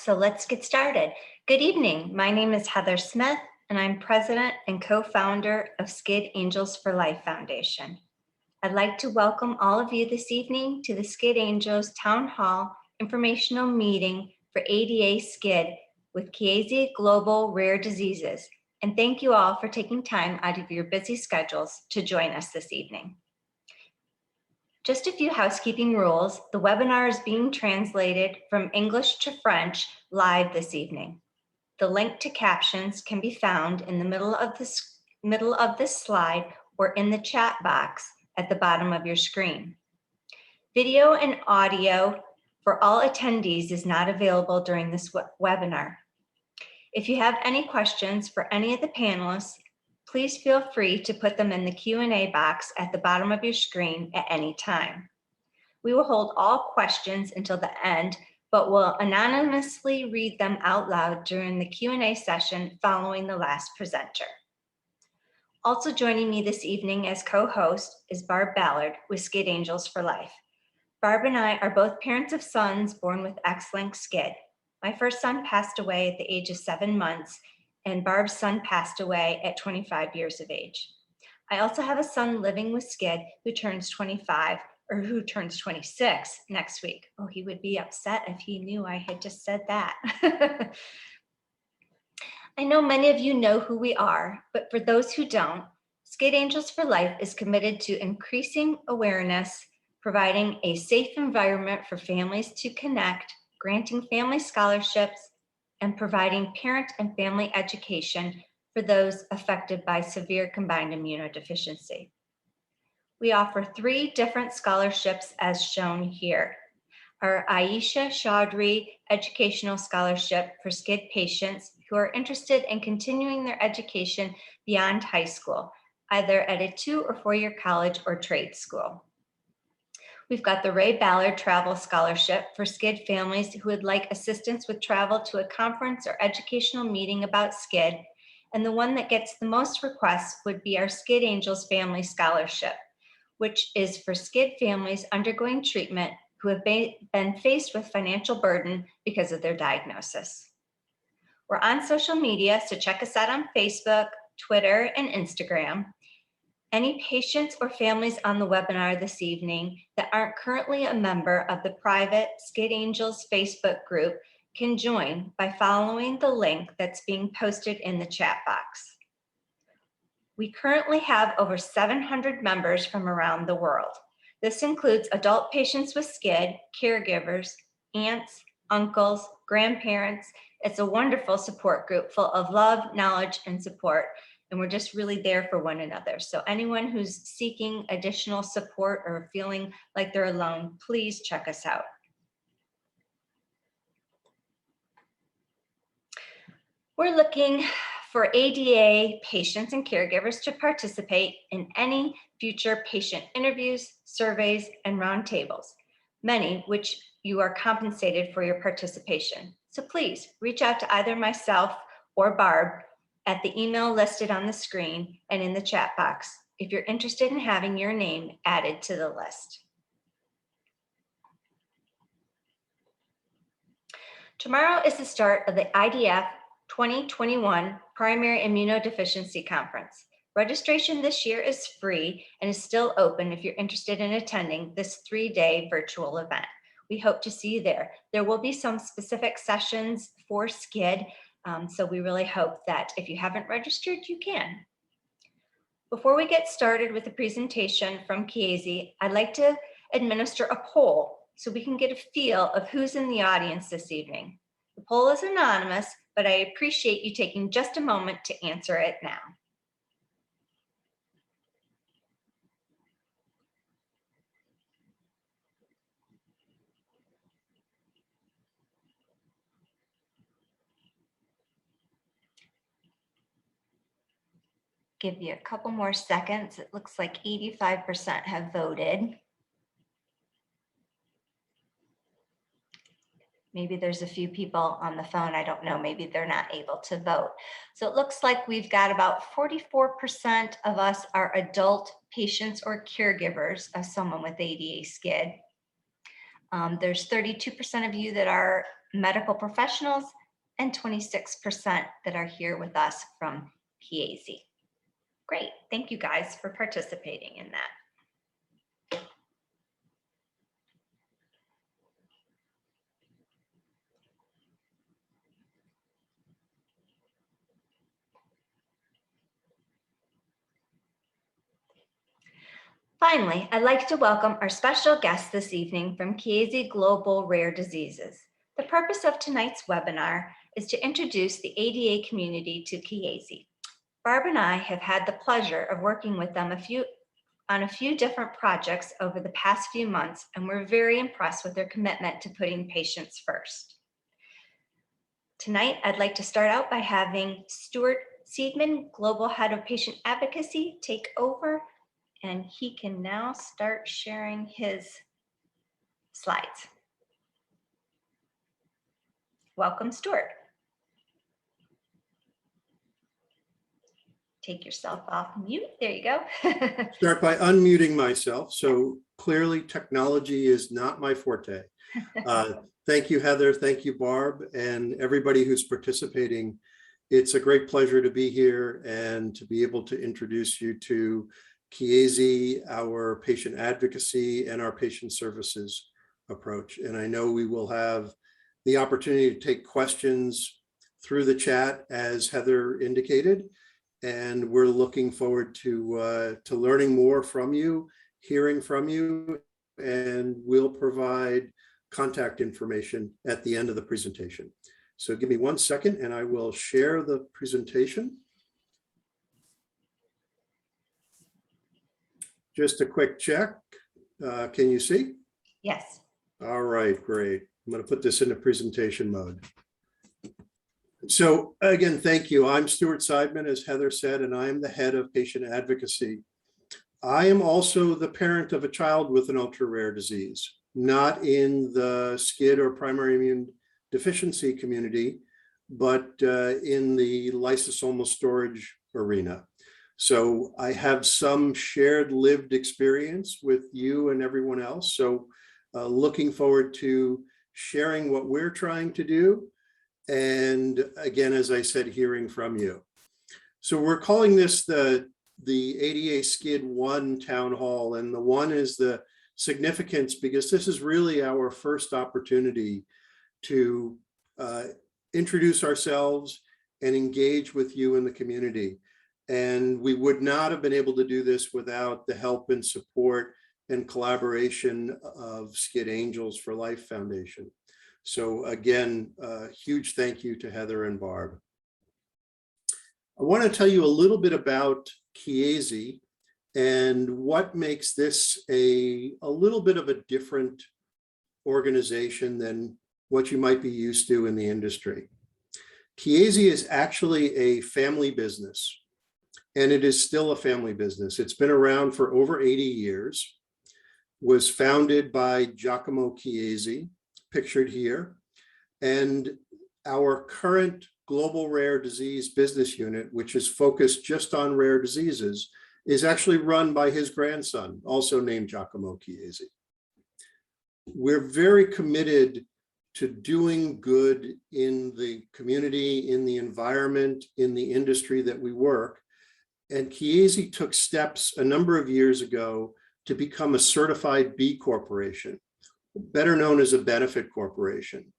so let's get started. Good evening. My name is Heather Smith, and I'm president and co-founder of SCID Angels for Life Foundation. I'd like to welcome all of you this evening to the SCID Angels Town Hall informational meeting for ADA SCID with Chiesi Global Rare Diseases. And thank you all for taking time out of your busy schedules to join us this evening. Just a few housekeeping rules. The webinar is being translated from English to French live this evening. The link to captions can be found in the middle of this slide or in the chat box at the bottom of your screen. Video and audio for all attendees is not available during this webinar. If you have any questions for any of the panelists, please feel free to put them in the Q&A box at the bottom of your screen at any time. We will hold all questions until the end, but will anonymously read them out loud during the Q&A session following the last presenter. Also joining me this evening as co-host is Barb Ballard with SCID Angels for Life. Barb and I are both parents of sons born with X-linked SCID. My first son passed away at the age of 7 months, and Barb's son passed away at 25 years of age. I also have a son living with SCID who turns 26 next week. Oh, he would be upset if he knew I had just said that. I know many of you know who we are, but for those who don't, SCID Angels for Life is committed to increasing awareness, providing a safe environment for families to connect, granting family scholarships, and providing parent and family education for those affected by severe combined immunodeficiency. We offer 3 different scholarships as shown here. Our Aisha Chaudhry Educational Scholarship for SCID patients who are interested in continuing their education beyond high school, either at a 2- or 4-year college or trade school. We've got the Ray Ballard Travel Scholarship for SCID families who would like assistance with travel to a conference or educational meeting about SCID. And the one that gets the most requests would be our SCID Angels Family Scholarship, which is for SCID families undergoing treatment who have been faced with financial burden because of their diagnosis. We're on social media, so check us out on Facebook, Twitter, and Instagram. Any patients or families on the webinar this evening that aren't currently a member of the private SCID Angels Facebook group can join by following the link that's being posted in the chat box. We currently have over 700 members from around the world. This includes adult patients with SCID, caregivers, aunts, uncles, grandparents. It's a wonderful support group full of love, knowledge, and support. And we're just really there for one another. So anyone who's seeking additional support or feeling like they're alone, please check us out. We're looking for ADA patients and caregivers to participate in any future patient interviews, surveys, and roundtables, many which you are compensated for your participation. So please reach out to either myself or Barb at the email listed on the screen and in the chat box if you're interested in having your name added to the list. Tomorrow is the start of the IDF 2021 Primary Immunodeficiency Conference. Registration this year is free and is still open if you're interested in attending this 3-day virtual event. We hope to see you there. There will be some specific sessions for SCID, so we really hope that if you haven't registered, you can. Before we get started with the presentation from Chiesi, I'd like to administer a poll so we can get a feel of who's in the audience this evening. The poll is anonymous, but I appreciate you taking just a moment to answer it now. Give you a couple more seconds. It looks like 85% have voted. Maybe there's a few people on the phone, I don't know, maybe they're not able to vote. So it looks like we've got about 44% of us are adult patients or caregivers of someone with ADA SCID. There's 32% of you that are medical professionals and 26% that are here with us from Chiesi. Great, thank you guys for participating in that. Finally, I'd like to welcome our special guest this evening from Chiesi Global Rare Diseases. The purpose of tonight's webinar is to introduce the ADA community to Chiesi. Barb and I have had the pleasure of working with them on a few different projects over the past few months, and we're very impressed with their commitment to putting patients first. Tonight, I'd like to start out by having Stuart Seidman, Global Head of Patient Advocacy, take over, and he can now start sharing his slides. Welcome, Stuart. Take yourself off mute. There you go. Start by unmuting myself. So clearly technology is not my forte. Thank you, Heather. Thank you, Barb, and everybody who's participating. It's a great pleasure to be here and to be able to introduce you to Chiesi, our patient advocacy and our patient services approach. And I know we will have the opportunity to take questions through the chat, as Heather indicated. And we're looking forward to learning more from you, hearing from you, and we'll provide contact information at the end of the presentation. So give me 1 second and I will share the presentation. Just a quick check. Can you see? Yes. All right, great. I'm going to put this into presentation mode. So again, thank you. I'm Stuart Seidman, as Heather said, and I am the head of patient advocacy. I am also the parent of a child with an ultra-rare disease, not in the SCID or primary immune deficiency community, but in the lysosomal storage arena. So I have some shared lived experience with you and everyone else. So looking forward to sharing what we're trying to do. And again, as I said, hearing from you. So we're calling this the ADA SCID 1 Town Hall, and the 1 is the significance because this is really our first opportunity to introduce ourselves and engage with you in the community. And we would not have been able to do this without the help and support and collaboration of SCID Angels for Life Foundation. So again, a huge thank you to Heather and Barb. I want to tell you a little bit about Chiesi and what makes this a little bit of a different organization than what you might be used to in the industry. Chiesi is actually a family business, and it is still a family business. It's been around for over 80 years, was founded by Giacomo Chiesi, pictured here, and our current global rare disease business unit, which is focused just on rare diseases, is actually run by his grandson, also named Giacomo Chiesi. We're very committed to doing good in the community, in the environment, in the industry that we work. And Chiesi took steps a number of years ago to become a certified B Corporation, better known as a benefit corporation.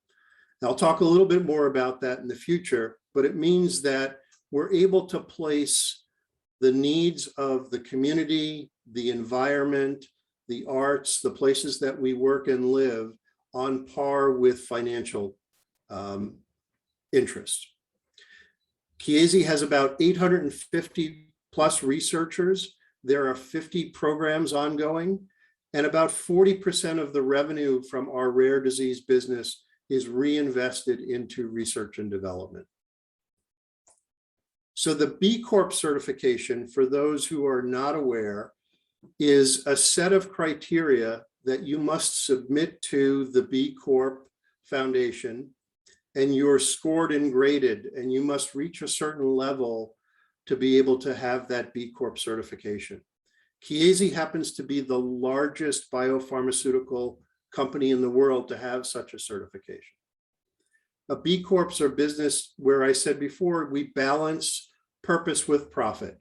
I'll talk a little bit more about that in the future, but it means that we're able to place the needs of the community, the environment, the arts, the places that we work and live on par with financial interests. Chiesi has about 850 plus researchers. There are 50 programs ongoing, and about 40% of the revenue from our rare disease business is reinvested into research and development. So the B Corp certification, for those who are not aware, is a set of criteria that you must submit to the B Corp Foundation, and you're scored and graded, and you must reach a certain level to be able to have that B Corp certification. Chiesi happens to be the largest biopharmaceutical company in the world to have such a certification. A B Corps are business where I said before, we balance purpose with profit.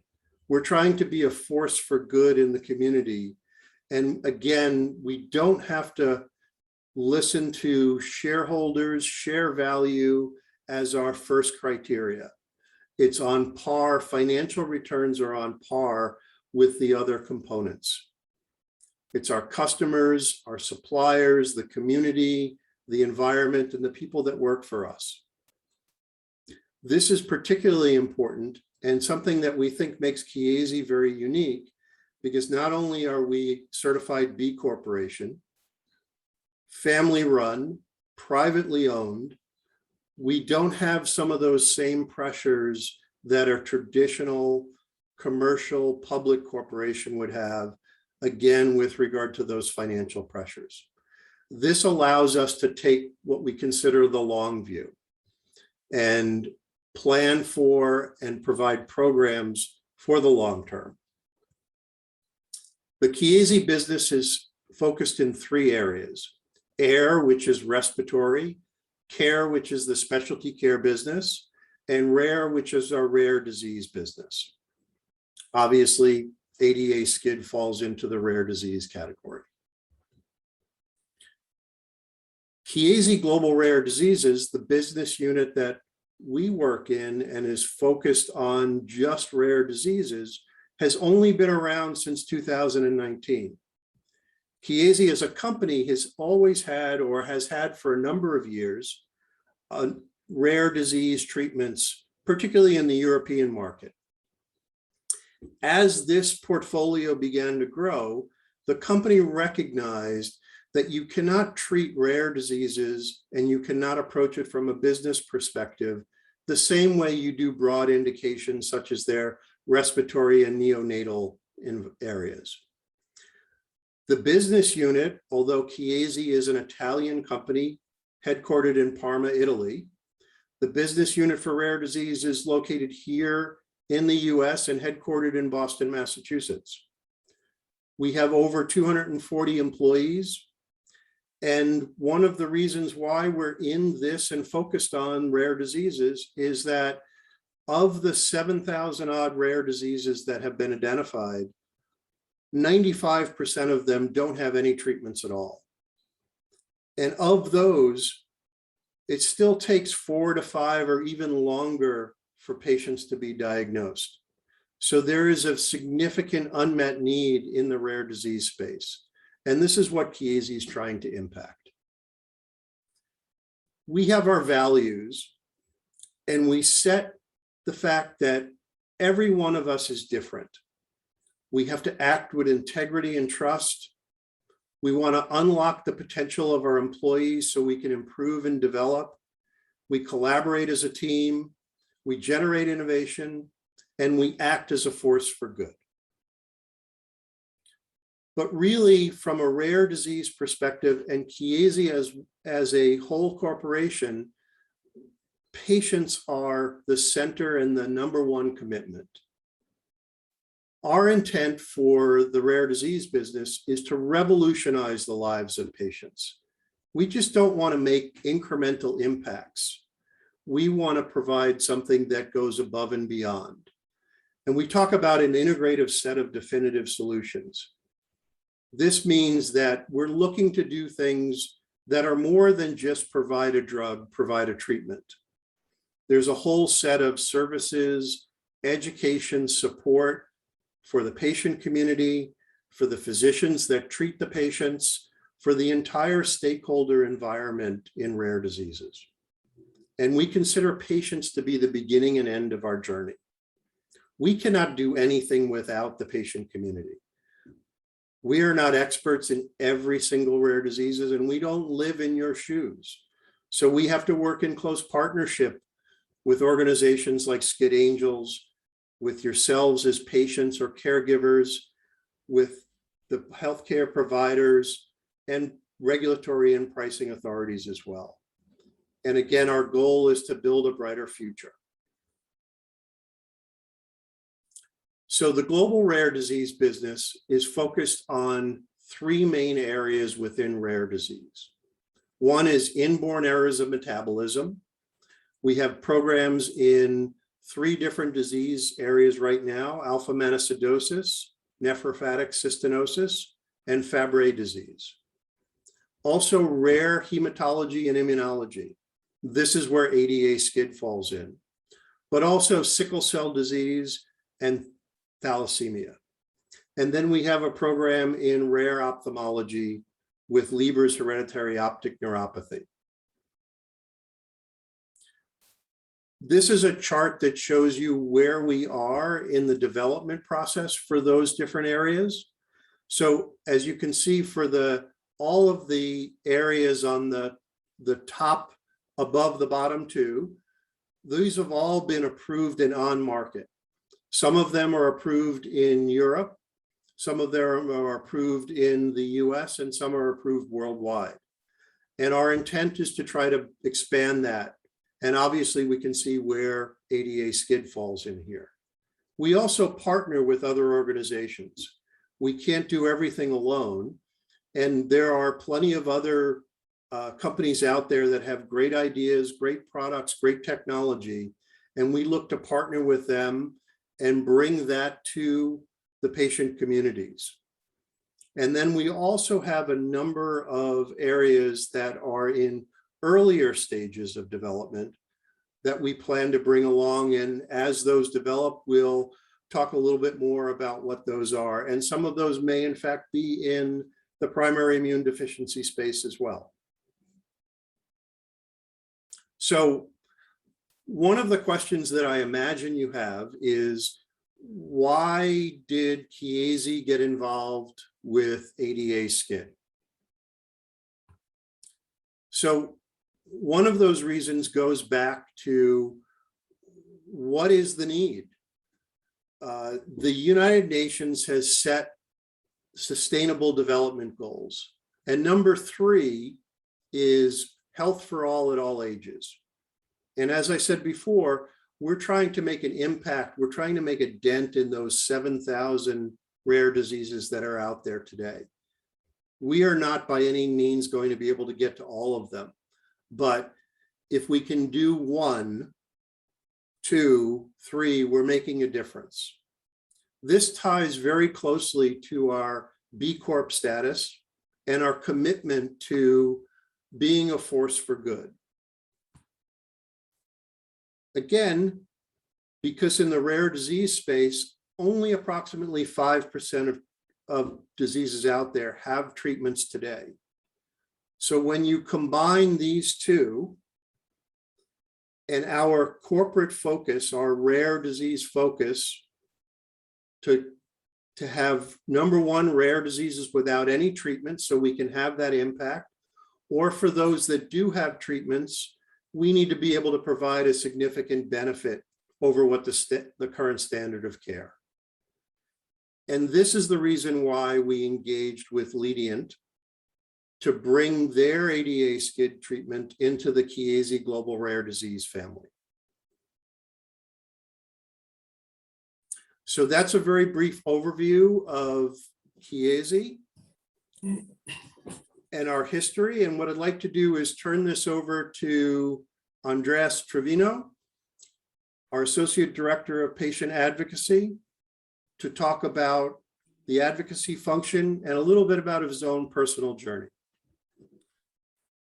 We're trying to be a force for good in the community. And again, we don't have to listen to shareholders, share value as our first criteria. It's on par, financial returns are on par with the other components. It's our customers, our suppliers, the community, the environment, and the people that work for us. This is particularly important and something that we think makes Chiesi very unique, because not only are we certified B Corporation, family run, privately owned, we don't have some of those same pressures that a traditional commercial public corporation would have, again, with regard to those financial pressures. This allows us to take what we consider the long view and plan for and provide programs for the long term. The Chiesi business is focused in 3 areas: air, which is respiratory; care, which is the specialty care business; and rare, which is our rare disease business. Obviously, ADA SCID falls into the rare disease category. Chiesi Global Rare Diseases, the business unit that we work in and is focused on just rare diseases, has only been around since 2019. Chiesi as a company has always had, or has had for a number of years, rare disease treatments, particularly in the European market. As this portfolio began to grow, the company recognized that you cannot treat rare diseases and you cannot approach it from a business perspective the same way you do broad indications such as their respiratory and neonatal areas. The business unit, although Chiesi is an Italian company headquartered in Parma, Italy, the business unit for rare disease is located here in the US and headquartered in Boston, Massachusetts. We have over 240 employees. And one of the reasons why we're in this and focused on rare diseases is that of the 7,000 odd rare diseases that have been identified, 95% of them don't have any treatments at all. And of those, it still takes 4 to 5 or even longer for patients to be diagnosed. So there is a significant unmet need in the rare disease space. And this is what Chiesi is trying to impact. We have our values, and we set the fact that every one of us is different. We have to act with integrity and trust. We want to unlock the potential of our employees so we can improve and develop. We collaborate as a team. We generate innovation, and we act as a force for good. But really, from a rare disease perspective, and Chiesi as a whole corporation, patients are the center and the #1 commitment. Our intent for the rare disease business is to revolutionize the lives of patients. We just don't want to make incremental impacts. We want to provide something that goes above and beyond. And we talk about an integrative set of definitive solutions. This means that we're looking to do things that are more than just provide a drug, provide a treatment. There's a whole set of services, education, support for the patient community, for the physicians that treat the patients, for the entire stakeholder environment in rare diseases. And we consider patients to be the beginning and end of our journey. We cannot do anything without the patient community. We are not experts in every single rare diseases, and we don't live in your shoes. So we have to work in close partnership with organizations like SCID Angels, with yourselves as patients or caregivers, with the healthcare providers, and regulatory and pricing authorities as well. And again, our goal is to build a brighter future. So the global rare disease business is focused on three main areas within rare disease. One is inborn errors of metabolism. We have programs in three different disease areas right now: alpha-mannosidosis, nephrophatic cystinosis, and Fabry disease. Also rare hematology and immunology. This is where ADA SCID falls in, but also sickle cell disease and thalassemia. And then we have a program in rare ophthalmology with Leber's hereditary optic neuropathy. This is a chart that shows you where we are in the development process for those different areas. So as you can see, for all of the areas on the top above the bottom two, these have all been approved and on market. Some of them are approved in Europe, some of them are approved in the US, and some are approved worldwide. And our intent is to try to expand that. And obviously we can see where ADA SCID falls in here. We also partner with other organizations. We can't do everything alone. And there are plenty of other companies out there that have great ideas, great products, great technology. And we look to partner with them and bring that to the patient communities. And then we also have a number of areas that are in earlier stages of development that we plan to bring along. And as those develop, we'll talk a little bit more about what those are. And some of those may in fact be in the primary immune deficiency space as well. So one of the questions that I imagine you have is, why did Chiesi get involved with ADA SCID? So one of those reasons goes back to, what is the need? The United Nations has set sustainable development goals. And number 3 is health for all at all ages. And as I said before, we're trying to make an impact. We're trying to make a dent in those 7,000 rare diseases that are out there today. We are not by any means going to be able to get to all of them. But if we can do 1, 2, 3, we're making a difference. This ties very closely to our B Corp status and our commitment to being a force for good. Again, because in the rare disease space, only approximately 5% of diseases out there have treatments today. So when you combine these two and our corporate focus, our rare disease focus, to have number 1, rare diseases without any treatment, so we can have that impact, or for those that do have treatments, we need to be able to provide a significant benefit over what the current standard of care. And this is the reason why we engaged with Leadiant to bring their ADA SCID treatment into the Chiesi Global Rare Disease family. So that's a very brief overview of Chiesi and our history. And what I'd like to do is turn this over to Andres Trevino, our Associate Director of Patient Advocacy, to talk about the advocacy function and a little bit about his own personal journey.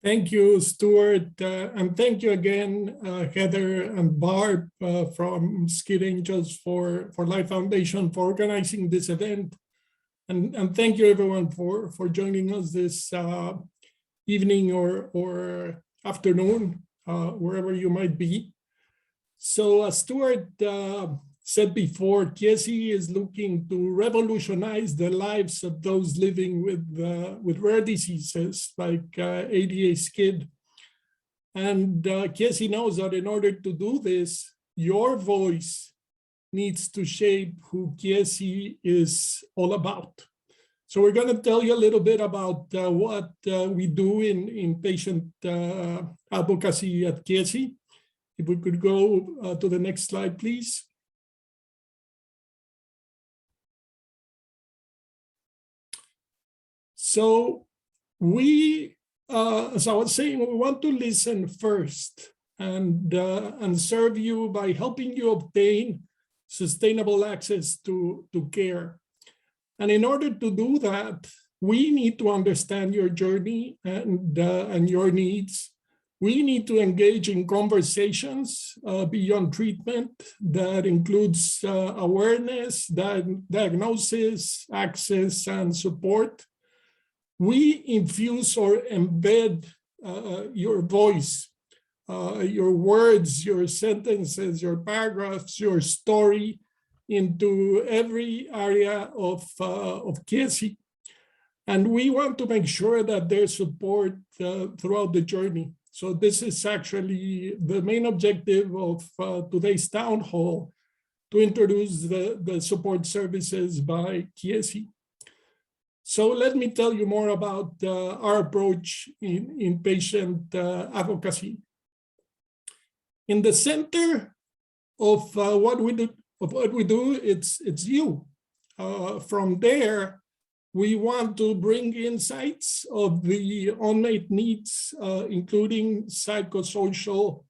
Thank you, Stuart, and thank you again, Heather and Barb from SCID Angels for Life Foundation for organizing this event. And thank you everyone for joining us this evening or afternoon, wherever you might be. So as Stuart said before, Chiesi is looking to revolutionize the lives of those living with rare diseases like ADA SCID. And Chiesi knows that in order to do this, your voice needs to shape who Chiesi is all about. So we're going to tell you a little bit about what we do in patient advocacy at Chiesi. If we could go to the next slide, please. So we, as I was saying, we want to listen first and serve you by helping you obtain sustainable access to care. And in order to do that, we need to understand your journey and your needs. We need to engage in conversations beyond treatment that includes awareness, diagnosis, access, and support. We infuse or embed your voice, your words, your sentences, your paragraphs, your story into every area of KSE. And we want to make sure that there's support throughout the journey. So this is actually the main objective of today's town hall, to introduce the support services by KSE. So let me tell you more about our approach in patient advocacy. In the center of what we do, it's you. From there, we want to bring insights of the unmet needs, including psychosocial,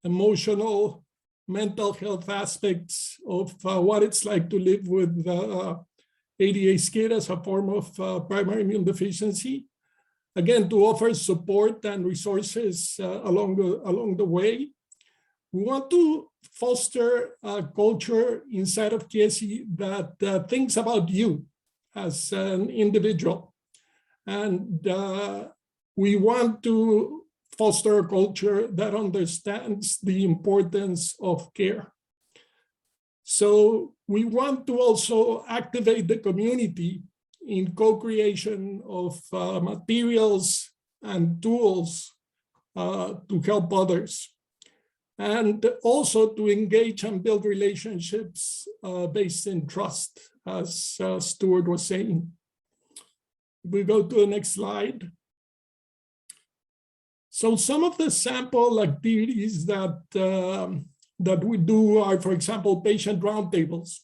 emotional, mental health aspects of what it's like to live with ADA SCID as a form of primary immune deficiency. Again, to offer support and resources along the way. We want to foster a culture inside of KSE that thinks about you as an individual. And we want to foster a culture that understands the importance of care. So we want to also activate the community in co-creation of materials and tools to help others. And also to engage and build relationships based in trust, as Stuart was saying. We go to the next slide. So some of the sample activities that we do are, for example, patient roundtables,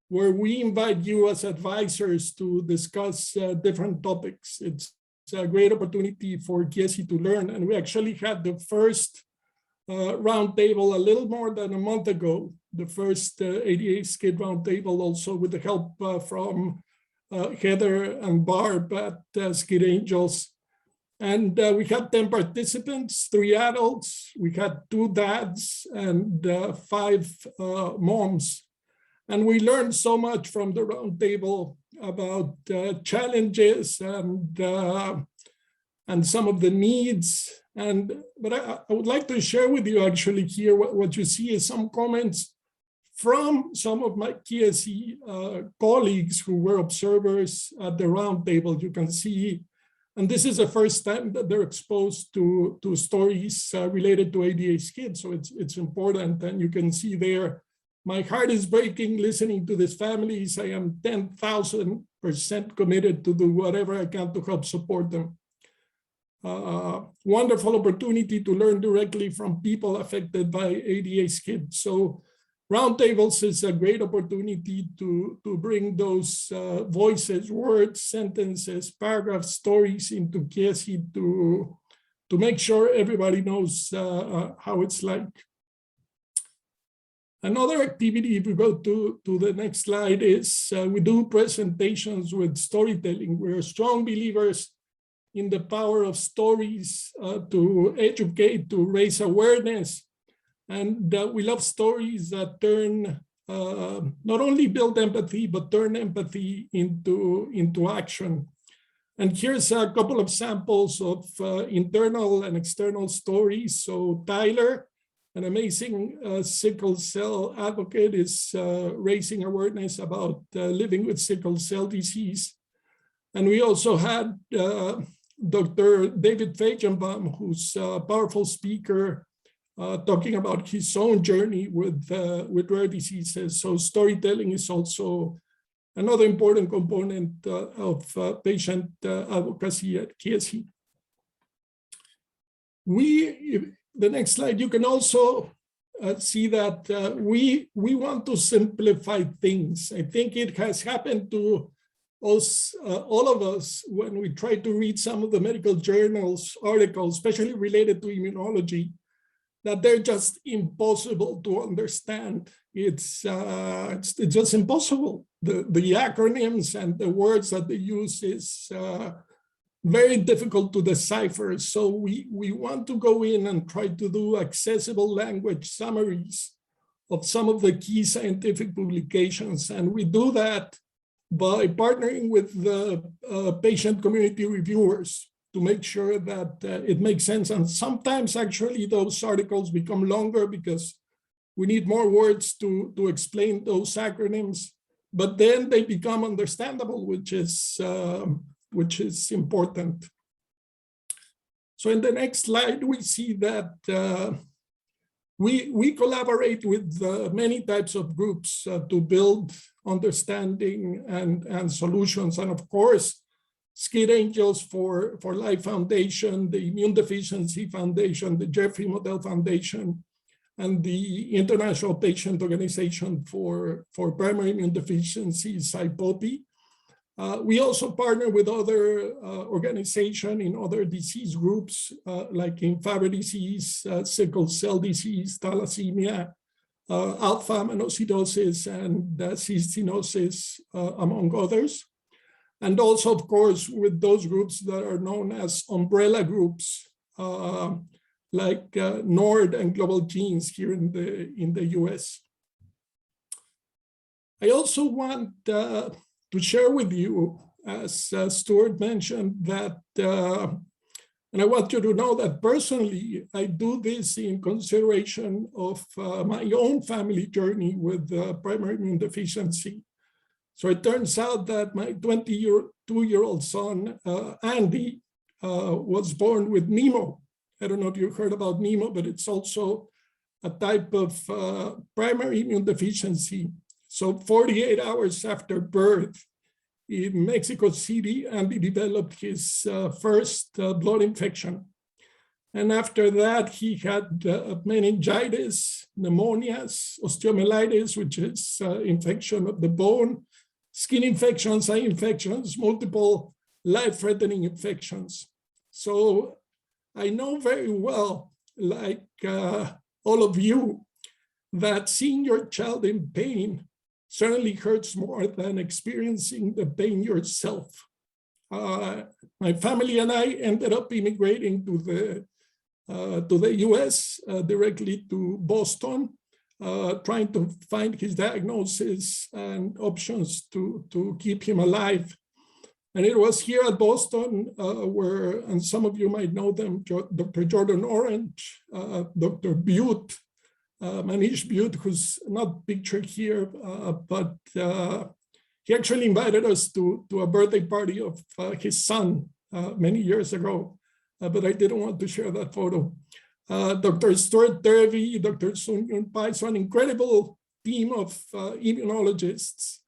where we invite you as advisors to discuss different topics. It's a great opportunity for KSE to learn. And we actually had the first roundtable a little more than a month ago, the first ADA SCID roundtable, also with the help from Heather and Barb at SCID Angels. And we had 10 participants, 3 adults, we had 2 dads and 5 moms. And we learned so much from the roundtable about challenges and some of the needs. But I would like to share with you actually here what you see is some comments from some of my KSE colleagues who were observers at the roundtable. You can see, and this is the first time that they're exposed to stories related to ADA SCID, so it's important. And you can see there, my heart is breaking listening to these families. I am 10,000% committed to do whatever I can to help support them. Wonderful opportunity to learn directly from people affected by ADA SCID. So roundtables is a great opportunity to bring those voices, words, sentences, paragraphs, stories into KSE to make sure everybody knows how it's like. Another activity, if we go to the next slide, is we do presentations with storytelling. We're strong believers in the power of stories to educate, to raise awareness. And we love stories that turn, not only build empathy, but turn empathy into action. And here's a couple of samples of internal and external stories. So Tyler, an amazing sickle cell advocate, is raising awareness about living with sickle cell disease. And we also had Dr. David Feigenbaum, who's a powerful speaker, talking about his own journey with rare diseases. So storytelling is also another important component of patient advocacy at KSE. The next slide, you can also see that we want to simplify things. I think it has happened to all of us, when we try to read some of the medical journals, articles, especially related to immunology, that they're just impossible to understand. It's just impossible. The acronyms and the words that they use is very difficult to decipher. So we want to go in and try to do accessible language summaries of some of the key scientific publications. And we do that by partnering with the patient community reviewers to make sure that it makes sense. And sometimes actually those articles become longer because we need more words to explain those acronyms, but then they become understandable, which is important. So in the next slide, we see that we collaborate with many types of groups to build understanding and solutions. And of course, SCID Angels for Life Foundation, the Immune Deficiency Foundation, the Jeffrey Model Foundation, and the International Patient Organization for Primary Immune Deficiency, SCID. We also partner with other organizations in other disease groups, like in Fabry disease, sickle cell disease, thalassemia, alpha aminoacidosis, and cystinosis, among others. And also, of course, with those groups that are known as umbrella groups, like NORD and Global Genes here in the US. I also want to share with you, as Stuart mentioned, that, and I want you to know that personally, I do this in consideration of my own family journey with primary immune deficiency. So it turns out that my 22-year-old son, Andy, was born with NEMO. I don't know if you heard about NEMO, but it's also a type of primary immune deficiency. So 48 hours after birth in Mexico City, Andy developed his first blood infection. And after that, he had meningitis, pneumonias, osteomyelitis, which is infection of the bone, skin infections, eye infections, multiple life-threatening infections. So I know very well, like all of you, that seeing your child in pain certainly hurts more than experiencing the pain yourself. My family and I ended up immigrating to the US, directly to Boston, trying to find his diagnosis and options to keep him alive. And it was here at Boston where, and some of you might know them, Dr. Jordan Orange, Dr. Butte, Manish Butte, who's not pictured here, but he actually invited us to a birthday party of his son many years ago, but I didn't want to share that photo. Dr. Stuart Derby, Dr. Sun Yun Pai, so an incredible team of immunologists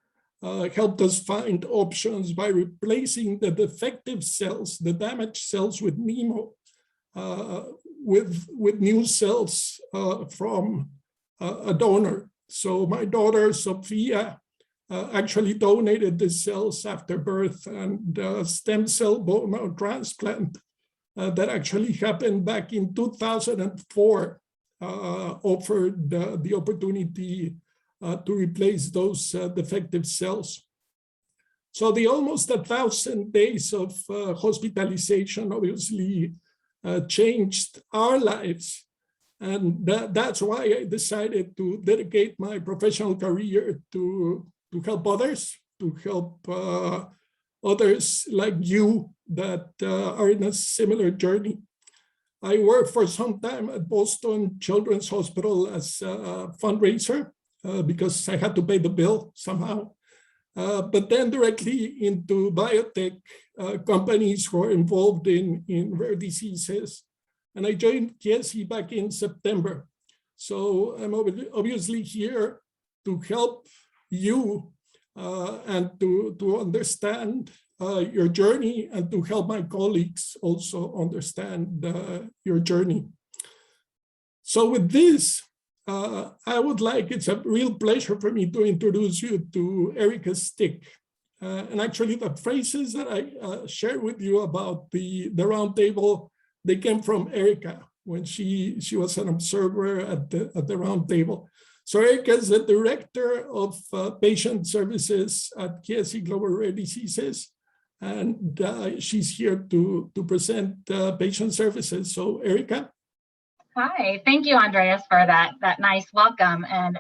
helped us find options by replacing the defective cells, the damaged cells with NEMO, with new cells from a donor. So my daughter, Sophia, actually donated the cells after birth, and stem cell bone marrow transplant that actually happened back in 2004 offered the opportunity to replace those defective cells. So the almost 1,000 days of hospitalization obviously changed our lives. And that's why I decided to dedicate my professional career to help others, to help others like you that are in a similar journey. I worked for some time at Boston Children's Hospital as a fundraiser because I had to pay the bill somehow. But then directly into biotech companies who are involved in rare diseases. And I joined Jesse back in September. So I'm obviously here to help you and to understand your journey, and to help my colleagues also understand your journey. So with this, I would like, it's a real pleasure for me to introduce you to Erica Stick. And actually the phrases that I shared with you about the roundtable, they came from Erica when she was an observer at the roundtable. So Erica is the director of patient services at KSC Global Rare Diseases, and she's here to present patient services. So Erica. Hi, thank you, Andreas, for that nice welcome. And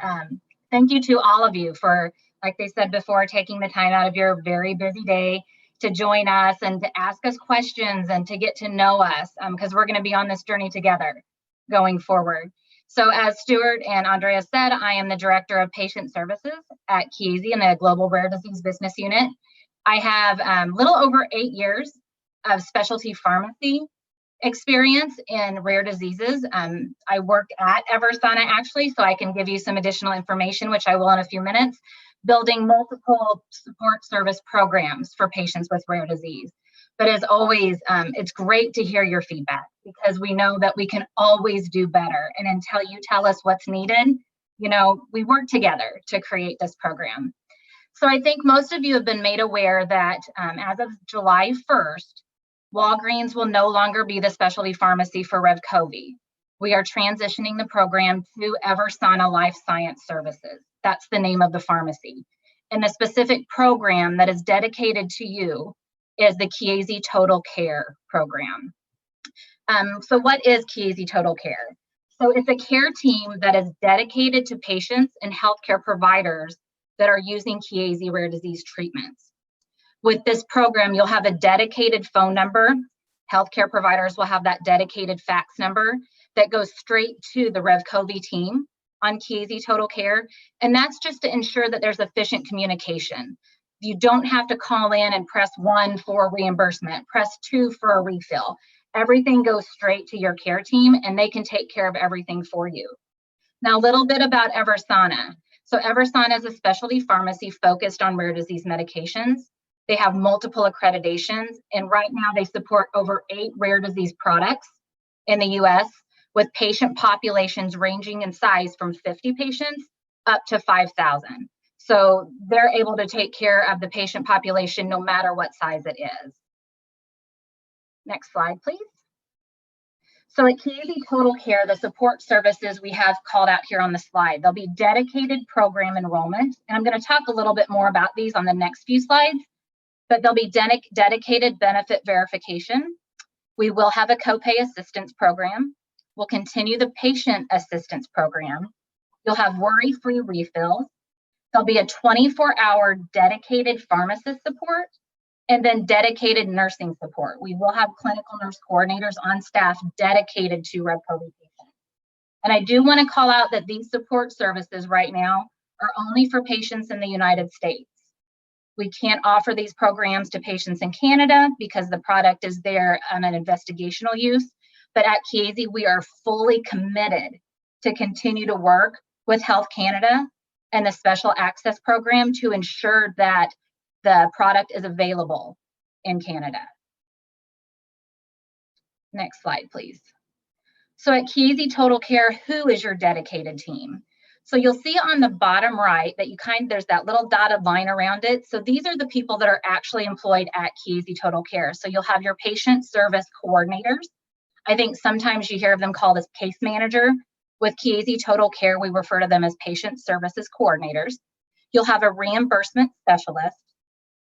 thank you to all of you for, like they said before, taking the time out of your very busy day to join us and to ask us questions and to get to know us, because we're going to be on this journey together going forward. So as Stuart and Andreas said, I am the Director of Patient Services at Chiesi in the Global Rare Disease Business Unit. I have a little over 8 years of specialty pharmacy experience in rare diseases. I work at Eversana actually, so I can give you some additional information, which I will in a few minutes, building multiple support service programs for patients with rare disease. But as always, it's great to hear your feedback because we know that we can always do better. And until you tell us what's needed, we work together to create this program. So I think most of you have been made aware that as of July 1st, Walgreens will no longer be the specialty pharmacy for Revcovi. We are transitioning the program to Eversana Life Science Services. That's the name of the pharmacy. And the specific program that is dedicated to you is the Chiesi Total Care program. So what is Chiesi Total Care? So it's a care team that is dedicated to patients and healthcare providers that are using Chiesi rare disease treatments. With this program, you'll have a dedicated phone number. Healthcare providers will have that dedicated fax number that goes straight to the Revcovi team on Chiesi Total Care. And that's just to ensure that there's efficient communication. You don't have to call in and press 1 for reimbursement, press 2 for a refill. Everything goes straight to your care team and they can take care of everything for you. Now, a little bit about Eversana. So Eversana is a specialty pharmacy focused on rare disease medications. They have multiple accreditations, and right now they support over 8 rare disease products in the US with patient populations ranging in size from 50 patients up to 5,000. So they're able to take care of the patient population no matter what size it is. Next slide, please. So at Chiesi Total Care, the support services we have called out here on the slide, there'll be dedicated program enrollment. And I'm going to talk a little bit more about these on the next few slides, but there'll be dedicated benefit verification. We will have a copay assistance program. We'll continue the patient assistance program. You'll have worry-free refills. There'll be a 24-hour dedicated pharmacist support and then dedicated nursing support. We will have clinical nurse coordinators on staff dedicated to Revcovi patients. And I do want to call out that these support services right now are only for patients in the United States. We can't offer these programs to patients in Canada because the product is there on an investigational use. But at Chiesi, we are fully committed to continue to work with Health Canada and the Special Access Program to ensure that the product is available in Canada. Next slide, please. So at Chiesi Total Care, who is your dedicated team? So you'll see on the bottom right that there's that little dotted line around it. So these are the people that are actually employed at Chiesi Total Care. So you'll have your patient service coordinators. I think sometimes you hear of them called as case manager. With Chiesi Total Care, we refer to them as patient services coordinators. You'll have a reimbursement specialist,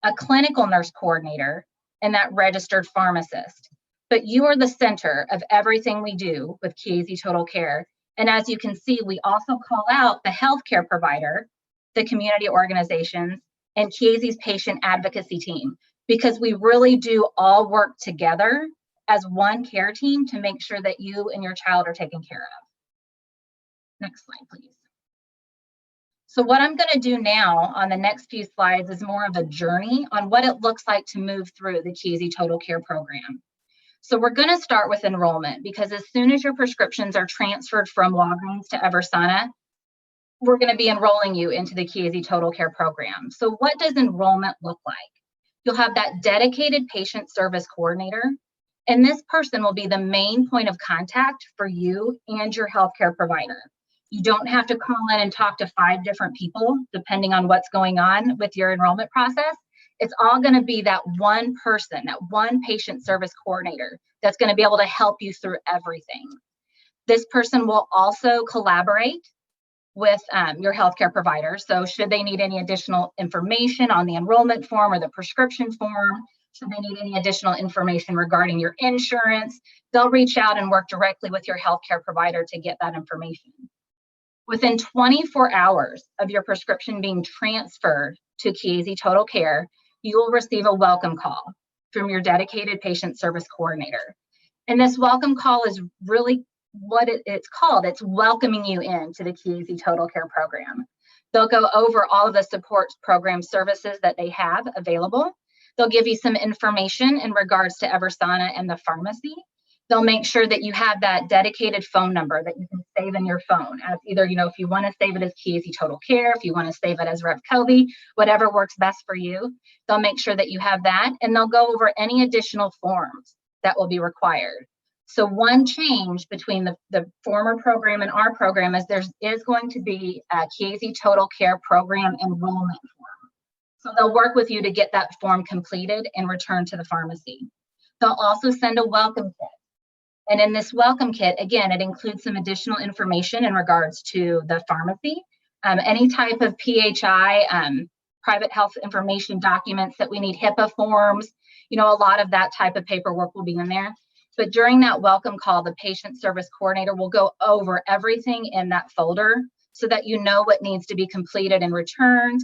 a clinical nurse coordinator, and that registered pharmacist. But you are the center of everything we do with Chiesi Total Care. And as you can see, we also call out the healthcare provider, the community organizations, and Chiesi's patient advocacy team, because we really do all work together as one care team to make sure that you and your child are taken care of. Next slide, please. So what I'm going to do now on the next few slides is more of a journey on what it looks like to move through the Chiesi Total Care program. So we're going to start with enrollment because as soon as your prescriptions are transferred from Walgreens to Eversana, we're going to be enrolling you into the Chiesi Total Care program. So what does enrollment look like? You'll have that dedicated patient service coordinator, and this person will be the main point of contact for you and your healthcare provider. You don't have to call in and talk to 5 different people, depending on what's going on with your enrollment process. It's all going to be that one person, that one patient service coordinator that's going to be able to help you through everything. This person will also collaborate with your healthcare provider. So should they need any additional information on the enrollment form or the prescription form, should they need any additional information regarding your insurance, they'll reach out and work directly with your healthcare provider to get that information. Within 24 hours of your prescription being transferred to Chiesi Total Care, you will receive a welcome call from your dedicated patient service coordinator. And this welcome call is really what it's called. It's welcoming you into the Chiesi Total Care program. They'll go over all of the support program services that they have available. They'll give you some information in regards to Eversana and the pharmacy. They'll make sure that you have that dedicated phone number that you can save in your phone as either, if you want to save it as Chiesi Total Care, if you want to save it as Revcovi, whatever works best for you. They'll make sure that you have that, and they'll go over any additional forms that will be required. So one change between the former program and our program is there is going to be a Chiesi Total Care program enrollment form. So they'll work with you to get that form completed and returned to the pharmacy. They'll also send a welcome kit. And in this welcome kit, again, it includes some additional information in regards to the pharmacy, any type of PHI, private health information documents that we need, HIPAA forms, a lot of that type of paperwork will be in there. But during that welcome call, the patient service coordinator will go over everything in that folder so that you know what needs to be completed and returned,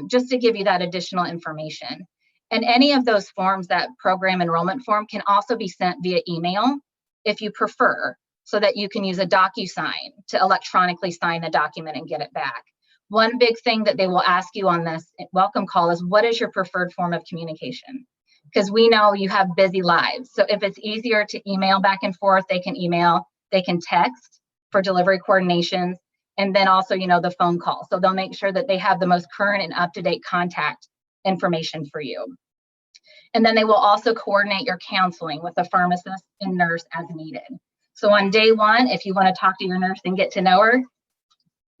just to give you that additional information. And any of those forms, that program enrollment form, can also be sent via email if you prefer, so that you can use a DocuSign to electronically sign the document and get it back. One big thing that they will ask you on this welcome call is, what is your preferred form of communication? Because we know you have busy lives. So if it's easier to email back and forth, they can email, they can text for delivery coordinations, and then also, the phone call. So they'll make sure that they have the most current and up-to-date contact information for you. And then they will also coordinate your counseling with the pharmacist and nurse as needed. So on day one, if you want to talk to your nurse and get to know her,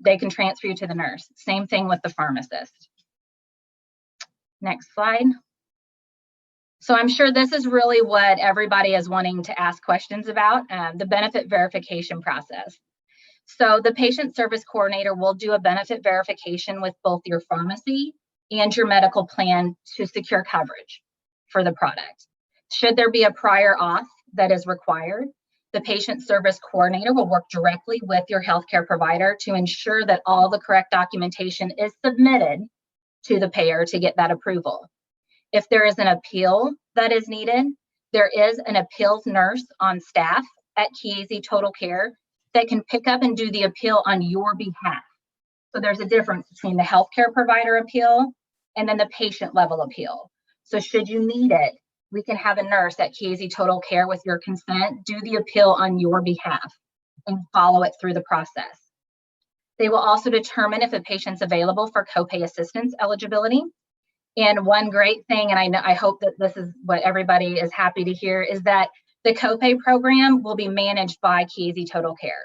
they can transfer you to the nurse. Same thing with the pharmacist. Next slide. So I'm sure this is really what everybody is wanting to ask questions about, the benefit verification process. So the patient service coordinator will do a benefit verification with both your pharmacy and your medical plan to secure coverage for the product. Should there be a prior auth that is required, the patient service coordinator will work directly with your healthcare provider to ensure that all the correct documentation is submitted to the payer to get that approval. If there is an appeal that is needed, there is an appeals nurse on staff at Chiesi Total Care that can pick up and do the appeal on your behalf. So there's a difference between the healthcare provider appeal and then the patient level appeal. So should you need it, we can have a nurse at Chiesi Total Care with your consent do the appeal on your behalf and follow it through the process. They will also determine if a patient's available for copay assistance eligibility. And one great thing, and I hope that this is what everybody is happy to hear, is that the copay program will be managed by Chiesi Total Care.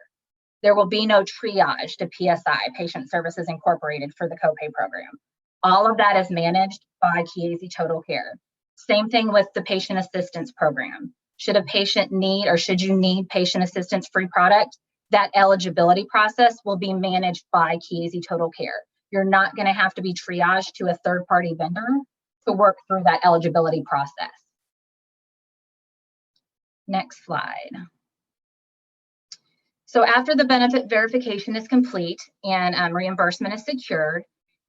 There will be no triage to PSI, Patient Services Incorporated, for the copay program. All of that is managed by Chiesi Total Care. Same thing with the patient assistance program. Should a patient need, or should you need patient assistance free product, that eligibility process will be managed by Chiesi Total Care. You're not going to have to be triaged to a third-party vendor to work through that eligibility process. Next slide. So after the benefit verification is complete and reimbursement is secured,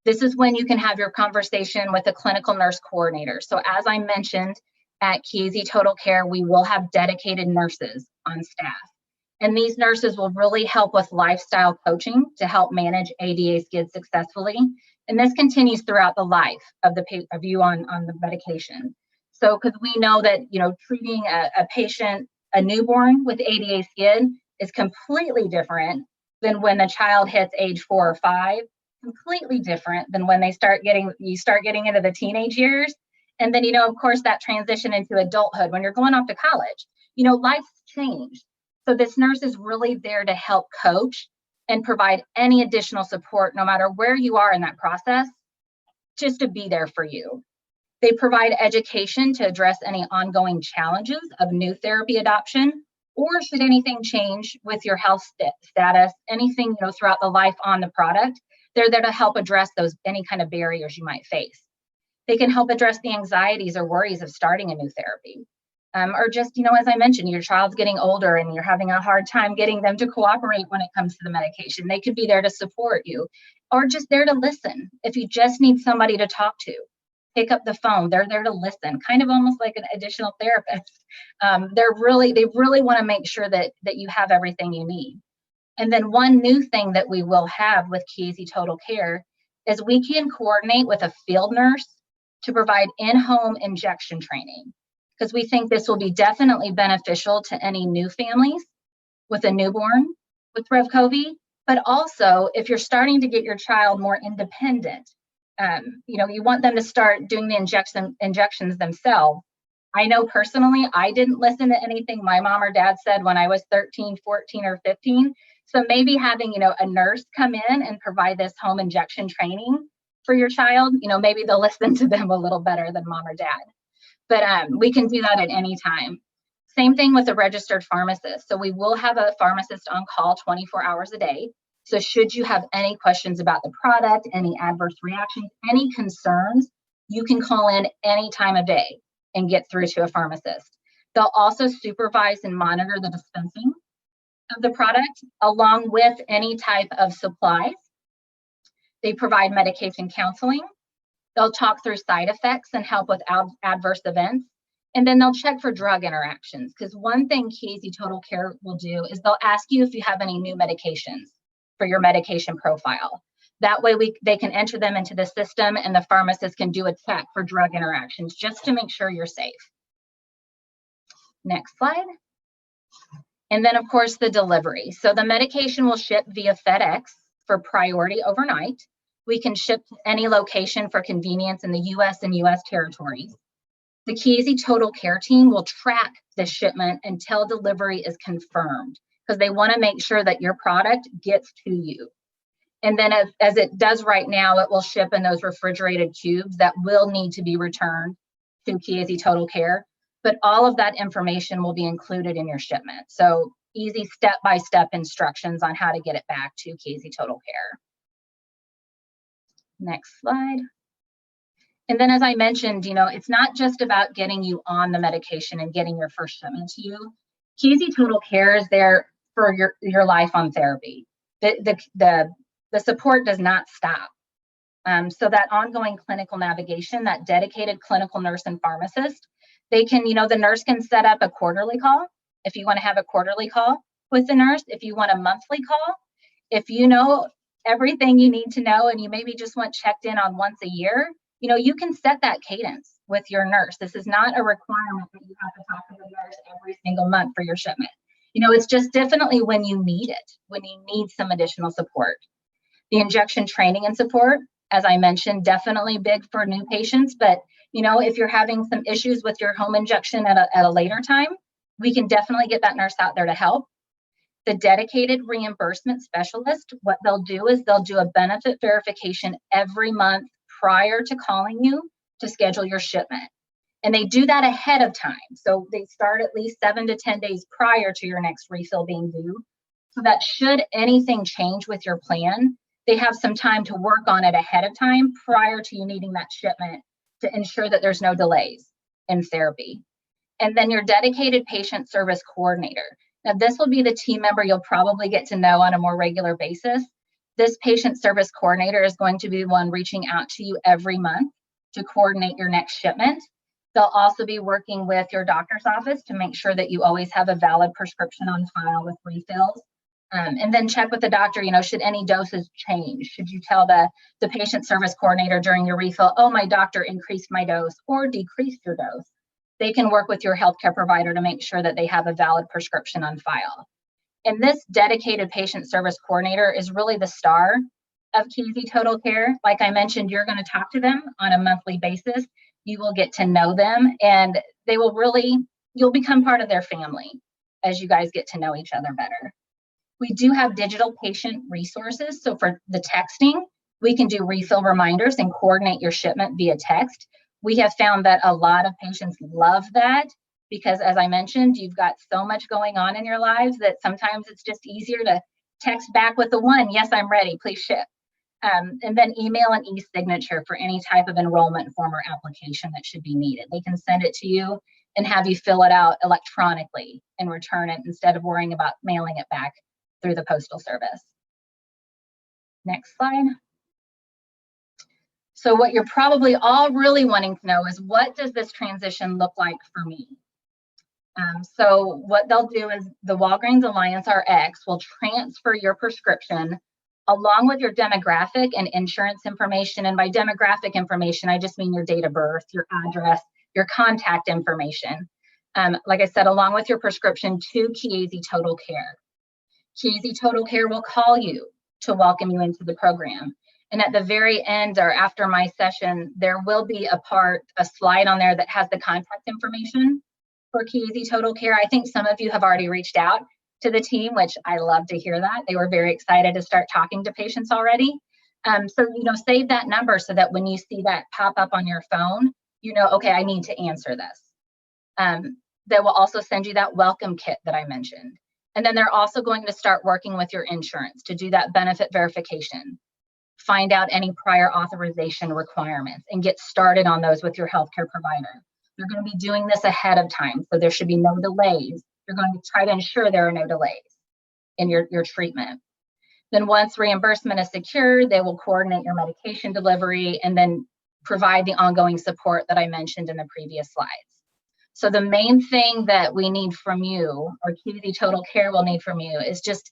this is when you can have your conversation with a clinical nurse coordinator. So as I mentioned, at Chiesi Total Care, we will have dedicated nurses on staff. And these nurses will really help with lifestyle coaching to help manage ADA SCID successfully. And this continues throughout the life of you on the medication. So because we know that, treating a patient, a newborn with ADA SCID is completely different than when the child hits age 4 or 5, completely different than when you start getting into the teenage years. And then, of course, that transition into adulthood when you're going off to college, life's changed. So this nurse is really there to help coach and provide any additional support, no matter where you are in that process, just to be there for you. They provide education to address any ongoing challenges of new therapy adoption, or should anything change with your health status, anything throughout the life on the product. They're there to help address those any kind of barriers you might face. They can help address the anxieties or worries of starting a new therapy. Or just, as I mentioned, your child's getting older and you're having a hard time getting them to cooperate when it comes to the medication. They could be there to support you, or just there to listen. If you just need somebody to talk to, pick up the phone. They're there to listen, kind of almost like an additional therapist. They really want to make sure that you have everything you need. And then one new thing that we will have with Chiesi Total Care is we can coordinate with a field nurse to provide in-home injection training, because we think this will be definitely beneficial to any new families with a newborn with Revcovi, but also if you're starting to get your child more independent, you want them to start doing the injections themselves. I know personally, I didn't listen to anything my mom or dad said when I was 13, 14, or 15. So maybe having, a nurse come in and provide this home injection training for your child, maybe they'll listen to them a little better than mom or dad. But we can do that at any time. Same thing with a registered pharmacist. So we will have a pharmacist on call 24 hours a day. So should you have any questions about the product, any adverse reactions, any concerns, you can call in any time of day and get through to a pharmacist. They'll also supervise and monitor the dispensing of the product along with any type of supplies. They provide medication counseling. They'll talk through side effects and help with adverse events. And then they'll check for drug interactions, because one thing Chiesi Total Care will do is they'll ask you if you have any new medications for your medication profile. That way they can enter them into the system and the pharmacist can do a check for drug interactions just to make sure you're safe. Next slide. And then of course the delivery. So the medication will ship via FedEx for priority overnight. We can ship to any location for convenience in the US and US territories. The Chiesi Total Care team will track the shipment until delivery is confirmed, because they want to make sure that your product gets to you. And then as it does right now, it will ship in those refrigerated cubes that will need to be returned to Chiesi Total Care. But all of that information will be included in your shipment. So easy step-by-step instructions on how to get it back to Chiesi Total Care. Next slide. And then as I mentioned, it's not just about getting you on the medication and getting your first shipment to you. Chiesi Total Care is there for your life on therapy. The support does not stop. So that ongoing clinical navigation, that dedicated clinical nurse and pharmacist, they can, the nurse can set up a quarterly call if you want to have a quarterly call with the nurse, if you want a monthly call, if you know everything you need to know and you maybe just want checked in on once a year, you can set that cadence with your nurse. This is not a requirement that you have to talk to the nurse every single month for your shipment. It's just definitely when you need it, when you need some additional support. The injection training and support, as I mentioned, definitely big for new patients, but if you're having some issues with your home injection at a later time, we can definitely get that nurse out there to help. The dedicated reimbursement specialist, what they'll do is they'll do a benefit verification every month prior to calling you to schedule your shipment. And they do that ahead of time. So they start at least 7 to 10 days prior to your next refill being due. So that should anything change with your plan, they have some time to work on it ahead of time prior to you needing that shipment to ensure that there's no delays in therapy. And then your dedicated patient service coordinator. Now, this will be the team member you'll probably get to know on a more regular basis. This patient service coordinator is going to be the one reaching out to you every month to coordinate your next shipment. They'll also be working with your doctor's office to make sure that you always have a valid prescription on file with refills. And then check with the doctor, should any doses change? Should you tell the patient service coordinator during your refill, oh, my doctor increased my dose or decreased your dose? They can work with your healthcare provider to make sure that they have a valid prescription on file. And this dedicated patient service coordinator is really the star of Chiesi Total Care. Like I mentioned, you're going to talk to them on a monthly basis. You will get to know them, and you'll become part of their family as you guys get to know each other better. We do have digital patient resources. So for the texting, we can do refill reminders and coordinate your shipment via text. We have found that a lot of patients love that because, as I mentioned, you've got so much going on in your lives that sometimes it's just easier to text back with the one, yes, I'm ready, please ship. And then email and e-signature for any type of enrollment form or application that should be needed. They can send it to you and have you fill it out electronically and return it instead of worrying about mailing it back through the postal service. Next slide. So what you're probably all really wanting to know is, what does this transition look like for me? So what they'll do is the Walgreens Alliance RX will transfer your prescription along with your demographic and insurance information. And by demographic information, I just mean your date of birth, your address, your contact information. Like I said, along with your prescription to Chiesi Total Care. Chiesi Total Care will call you to welcome you into the program. And at the very end or after my session, there will be a slide on there that has the contact information for Chiesi Total Care. I think some of you have already reached out to the team, which I love to hear that. They were very excited to start talking to patients already. So, save that number so that when you see that pop up on your phone, okay, I need to answer this. They will also send you that welcome kit that I mentioned. And then they're also going to start working with your insurance to do that benefit verification, find out any prior authorization requirements, and get started on those with your healthcare provider. They're going to be doing this ahead of time, so there should be no delays. You're going to try to ensure there are no delays in your treatment. Then once reimbursement is secured, they will coordinate your medication delivery and then provide the ongoing support that I mentioned in the previous slides. So the main thing that we need from you, or Chiesi Total Care will need from you, is just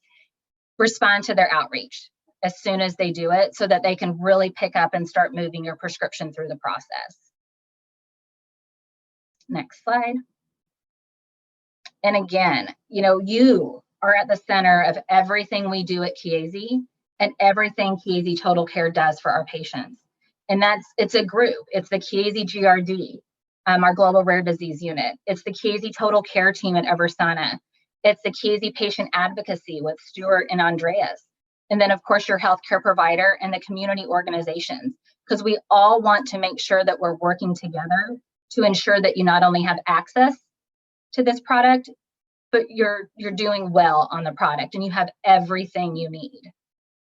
respond to their outreach as soon as they do it so that they can really pick up and start moving your prescription through the process. Next slide. And again, you are at the center of everything we do at Chiesi and everything Chiesi Total Care does for our patients. And it's a group. It's the Chiesi GRD, our global rare disease unit. It's the Chiesi Total Care team at Eversana. It's the Chiesi patient advocacy with Stuart and Andreas. And then, of course, your healthcare provider and the community organizations, because we all want to make sure that we're working together to ensure that you not only have access to this product, but you're doing well on the product and you have everything you need.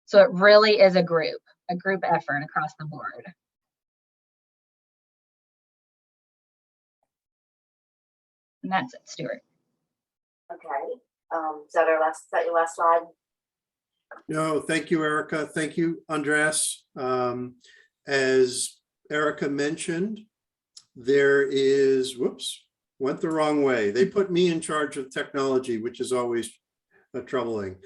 So it really is a group effort across the board. And that's it, Stuart. Okay. Is that your last slide? No, thank you, Erica. Thank you, Andres. As Erica mentioned, there is, went the wrong way. They put me in charge of technology, which is always troubling.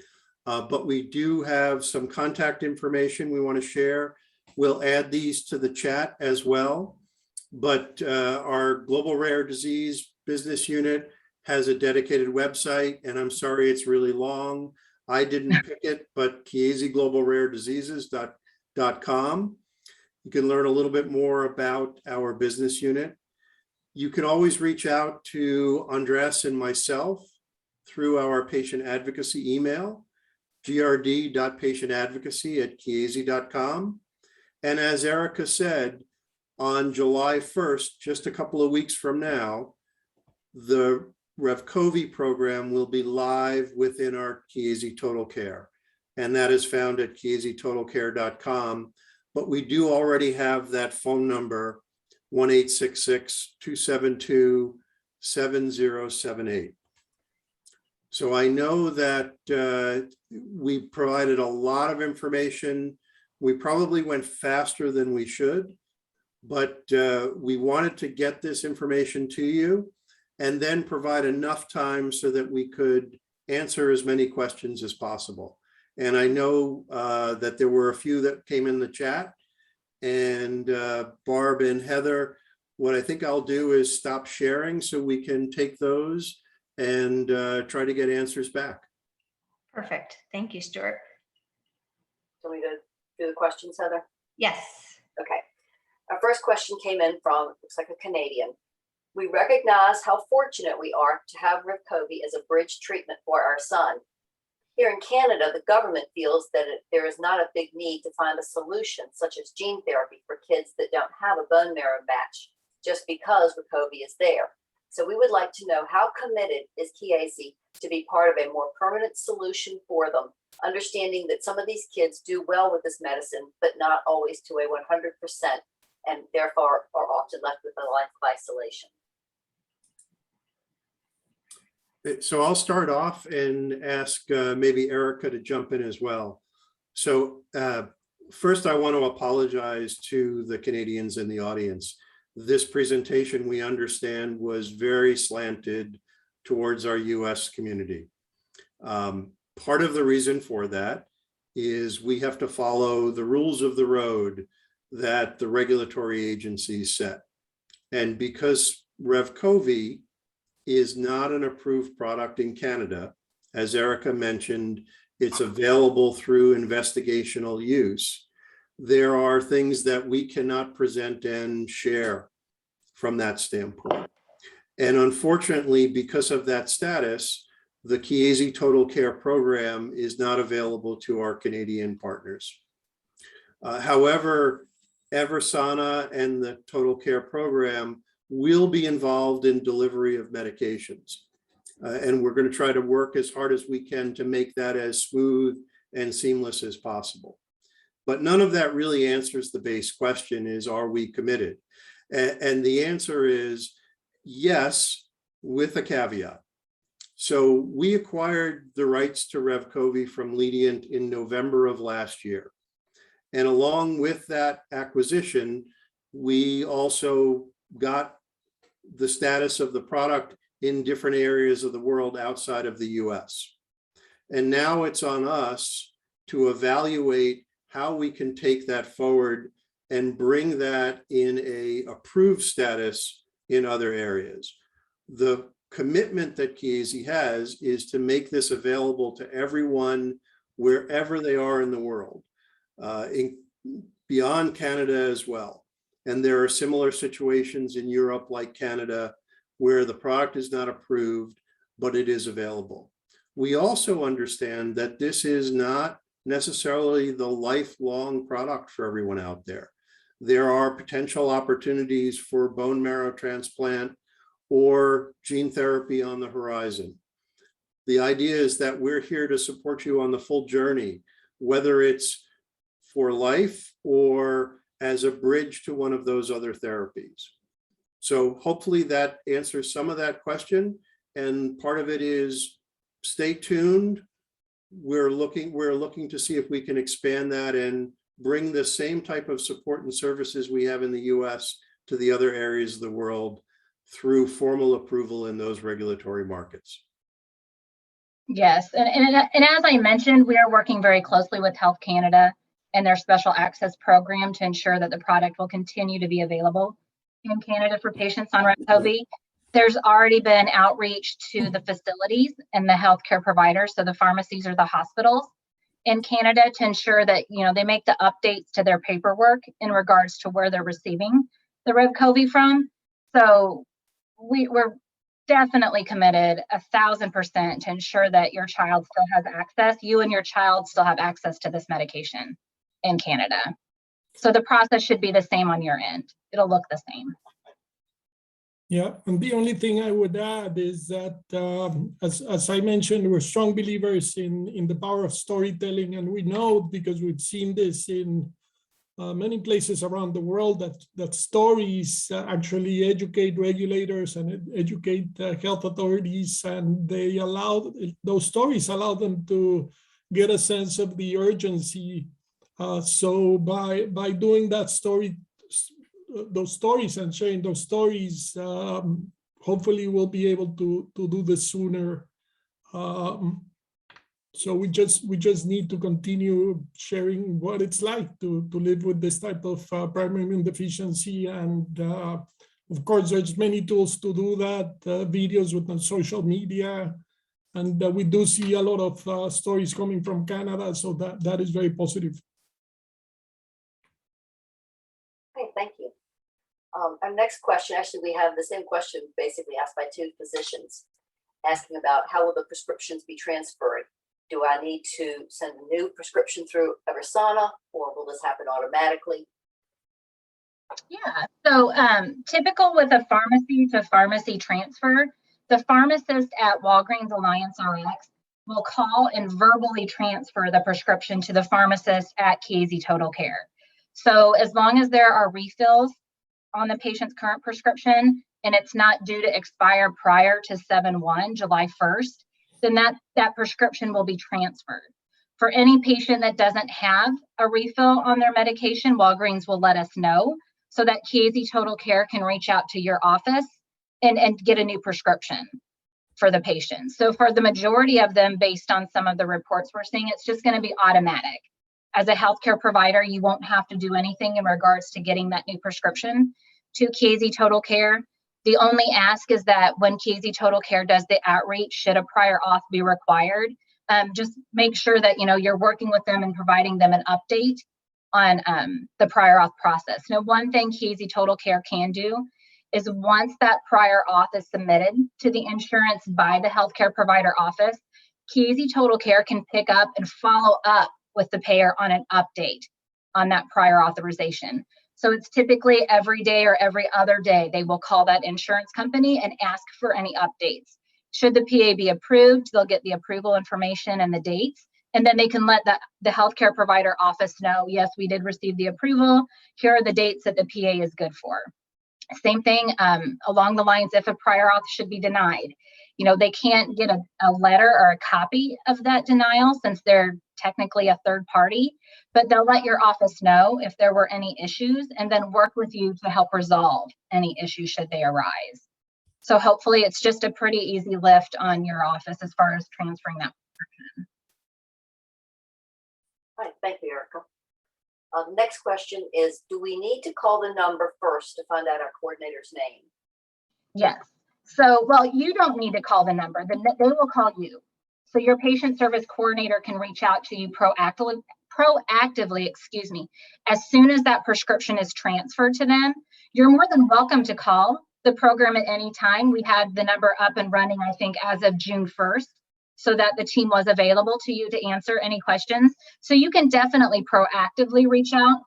But we do have some contact information we want to share. We'll add these to the chat as well. But our global rare disease business unit has a dedicated website, and I'm sorry it's really long. I didn't pick it, but chiesiglobalrarediseases.com. You can learn a little bit more about our business unit. You can always reach out to Andres and myself through our patient advocacy email, grd.patientadvocacy@chiesi.com. And as Erica said, on July 1st, just a couple of weeks from now, the Revcovi program will be live within our Chiesi Total Care. And that is found at chiesitotalcare.com. But we do already have that phone number, 1-866-272-7078. So I know that we provided a lot of information. We probably went faster than we should, but we wanted to get this information to you and then provide enough time so that we could answer as many questions as possible. And I know that there were a few that came in the chat, and Barb and Heather, what I think I'll do is stop sharing so we can take those and try to get answers back. Perfect. Thank you, Stuart. So we go through the questions, Heather? Yes. Okay. Our first question came in from, looks like a Canadian. We recognize how fortunate we are to have Revcovi as a bridge treatment for our son. Here in Canada, the government feels that there is not a big need to find a solution, such as gene therapy for kids that don't have a bone marrow match. just because Revcovi is there. So we would like to know, how committed is Chiesi to be part of a more permanent solution for them, understanding that some of these kids do well with this medicine, but not always to a 100%, and therefore are often left with a life of isolation. So I'll start off and ask maybe Erica to jump in as well. So first, I want to apologize to the Canadians in the audience. This presentation, we understand, was very slanted towards our US community. Part of the reason for that is we have to follow the rules of the road that the regulatory agencies set. And because Revcovi is not an approved product in Canada, as Erica mentioned, it's available through investigational use. There are things that we cannot present and share from that standpoint. And unfortunately, because of that status, the Chiesi Total Care Program is not available to our Canadian partners. However, Eversana and the Total Care Program will be involved in delivery of medications. And we're going to try to work as hard as we can to make that as smooth and seamless as possible. But none of that really answers the base question, is, are we committed? And the answer is yes, with a caveat. So we acquired the rights to Revcovi from Leadiant in November of last year. And along with that acquisition, we also got the status of the product in different areas of the world outside of the US. And now it's on us to evaluate how we can take that forward and bring that in a approved status in other areas. The commitment that Chiesi has is to make this available to everyone wherever they are in the world, beyond Canada as well. And there are similar situations in Europe, like Canada, where the product is not approved, but it is available. We also understand that this is not necessarily the lifelong product for everyone out there. There are potential opportunities for bone marrow transplant or gene therapy on the horizon. The idea is that we're here to support you on the full journey, whether it's for life or as a bridge to one of those other therapies. So hopefully that answers some of that question. And part of it is stay tuned. We're looking to see if we can expand that and bring the same type of support and services we have in the US to the other areas of the world through formal approval in those regulatory markets. Yes, and as I mentioned, we are working very closely with Health Canada and their special access program to ensure that the product will continue to be available in Canada for patients on Revcovi. There's already been outreach to the facilities and the healthcare providers, so the pharmacies or the hospitals in Canada, to ensure that they make the updates to their paperwork in regards to where they're receiving the Revcovi from. So we're definitely committed 1,000% to ensure that your child still has access. You and your child still have access to this medication in Canada. So the process should be the same on your end. It'll look the same. Yeah, and the only thing I would add is that, as I mentioned, we're strong believers in the power of storytelling, and we know, because we've seen this in many places around the world, that stories actually educate regulators and educate health authorities, and those stories allow them to get a sense of the urgency. So by doing that those stories and sharing those stories, hopefully we'll be able to do this sooner. So we just need to continue sharing what it's like to live with this type of primary immune deficiency. And of course, there's many tools to do that, videos with social media. And we do see a lot of stories coming from Canada, so that is very positive. Okay, thank you. Our next question, actually, we have the same question basically asked by two physicians, asking about how will the prescriptions be transferred? Do I need to send a new prescription through Eversana, or will this happen automatically? Yeah, so typical with a pharmacy to pharmacy transfer, the pharmacist at Walgreens Alliance RX will call and verbally transfer the prescription to the pharmacist at KZ Total Care. So as long as there are refills on the patient's current prescription and it's not due to expire prior to 7/1, July 1st, then that prescription will be transferred. For any patient that doesn't have a refill on their medication, Walgreens will let us know so that KZ Total Care can reach out to your office and get a new prescription for the patient. So for the majority of them, based on some of the reports we're seeing, it's just going to be automatic. As a healthcare provider, you won't have to do anything in regards to getting that new prescription to KZ Total Care. The only ask is that when KZ Total Care does the outreach, should a prior auth be required, just make sure that you're working with them and providing them an update on the prior auth process. Now, one thing KZ Total Care can do is once that prior auth is submitted to the insurance by the healthcare provider office, KZ Total Care can pick up and follow up with the payer on an update on that prior authorization. So it's typically every day or every other day, they will call that insurance company and ask for any updates. Should the PA be approved, they'll get the approval information and the dates, and then they can let the healthcare provider office know, yes, we did receive the approval. Here are the dates that the PA is good for. Same thing along the lines, if a prior auth should be denied, they can't get a letter or a copy of that denial since they're technically a third party, but they'll let your office know if there were any issues and then work with you to help resolve any issues should they arise. So hopefully it's just a pretty easy lift on your office as far as transferring that prescription. All right, thank you, Erica. The next question is, do we need to call the number first to find out our coordinator's name? Yes. So, well, you don't need to call the number. They will call you. So your patient service coordinator can reach out to you proactively, as soon as that prescription is transferred to them. You're more than welcome to call the program at any time. We had the number up and running, I think, as of June 1st, so that the team was available to you to answer any questions. So you can definitely proactively reach out,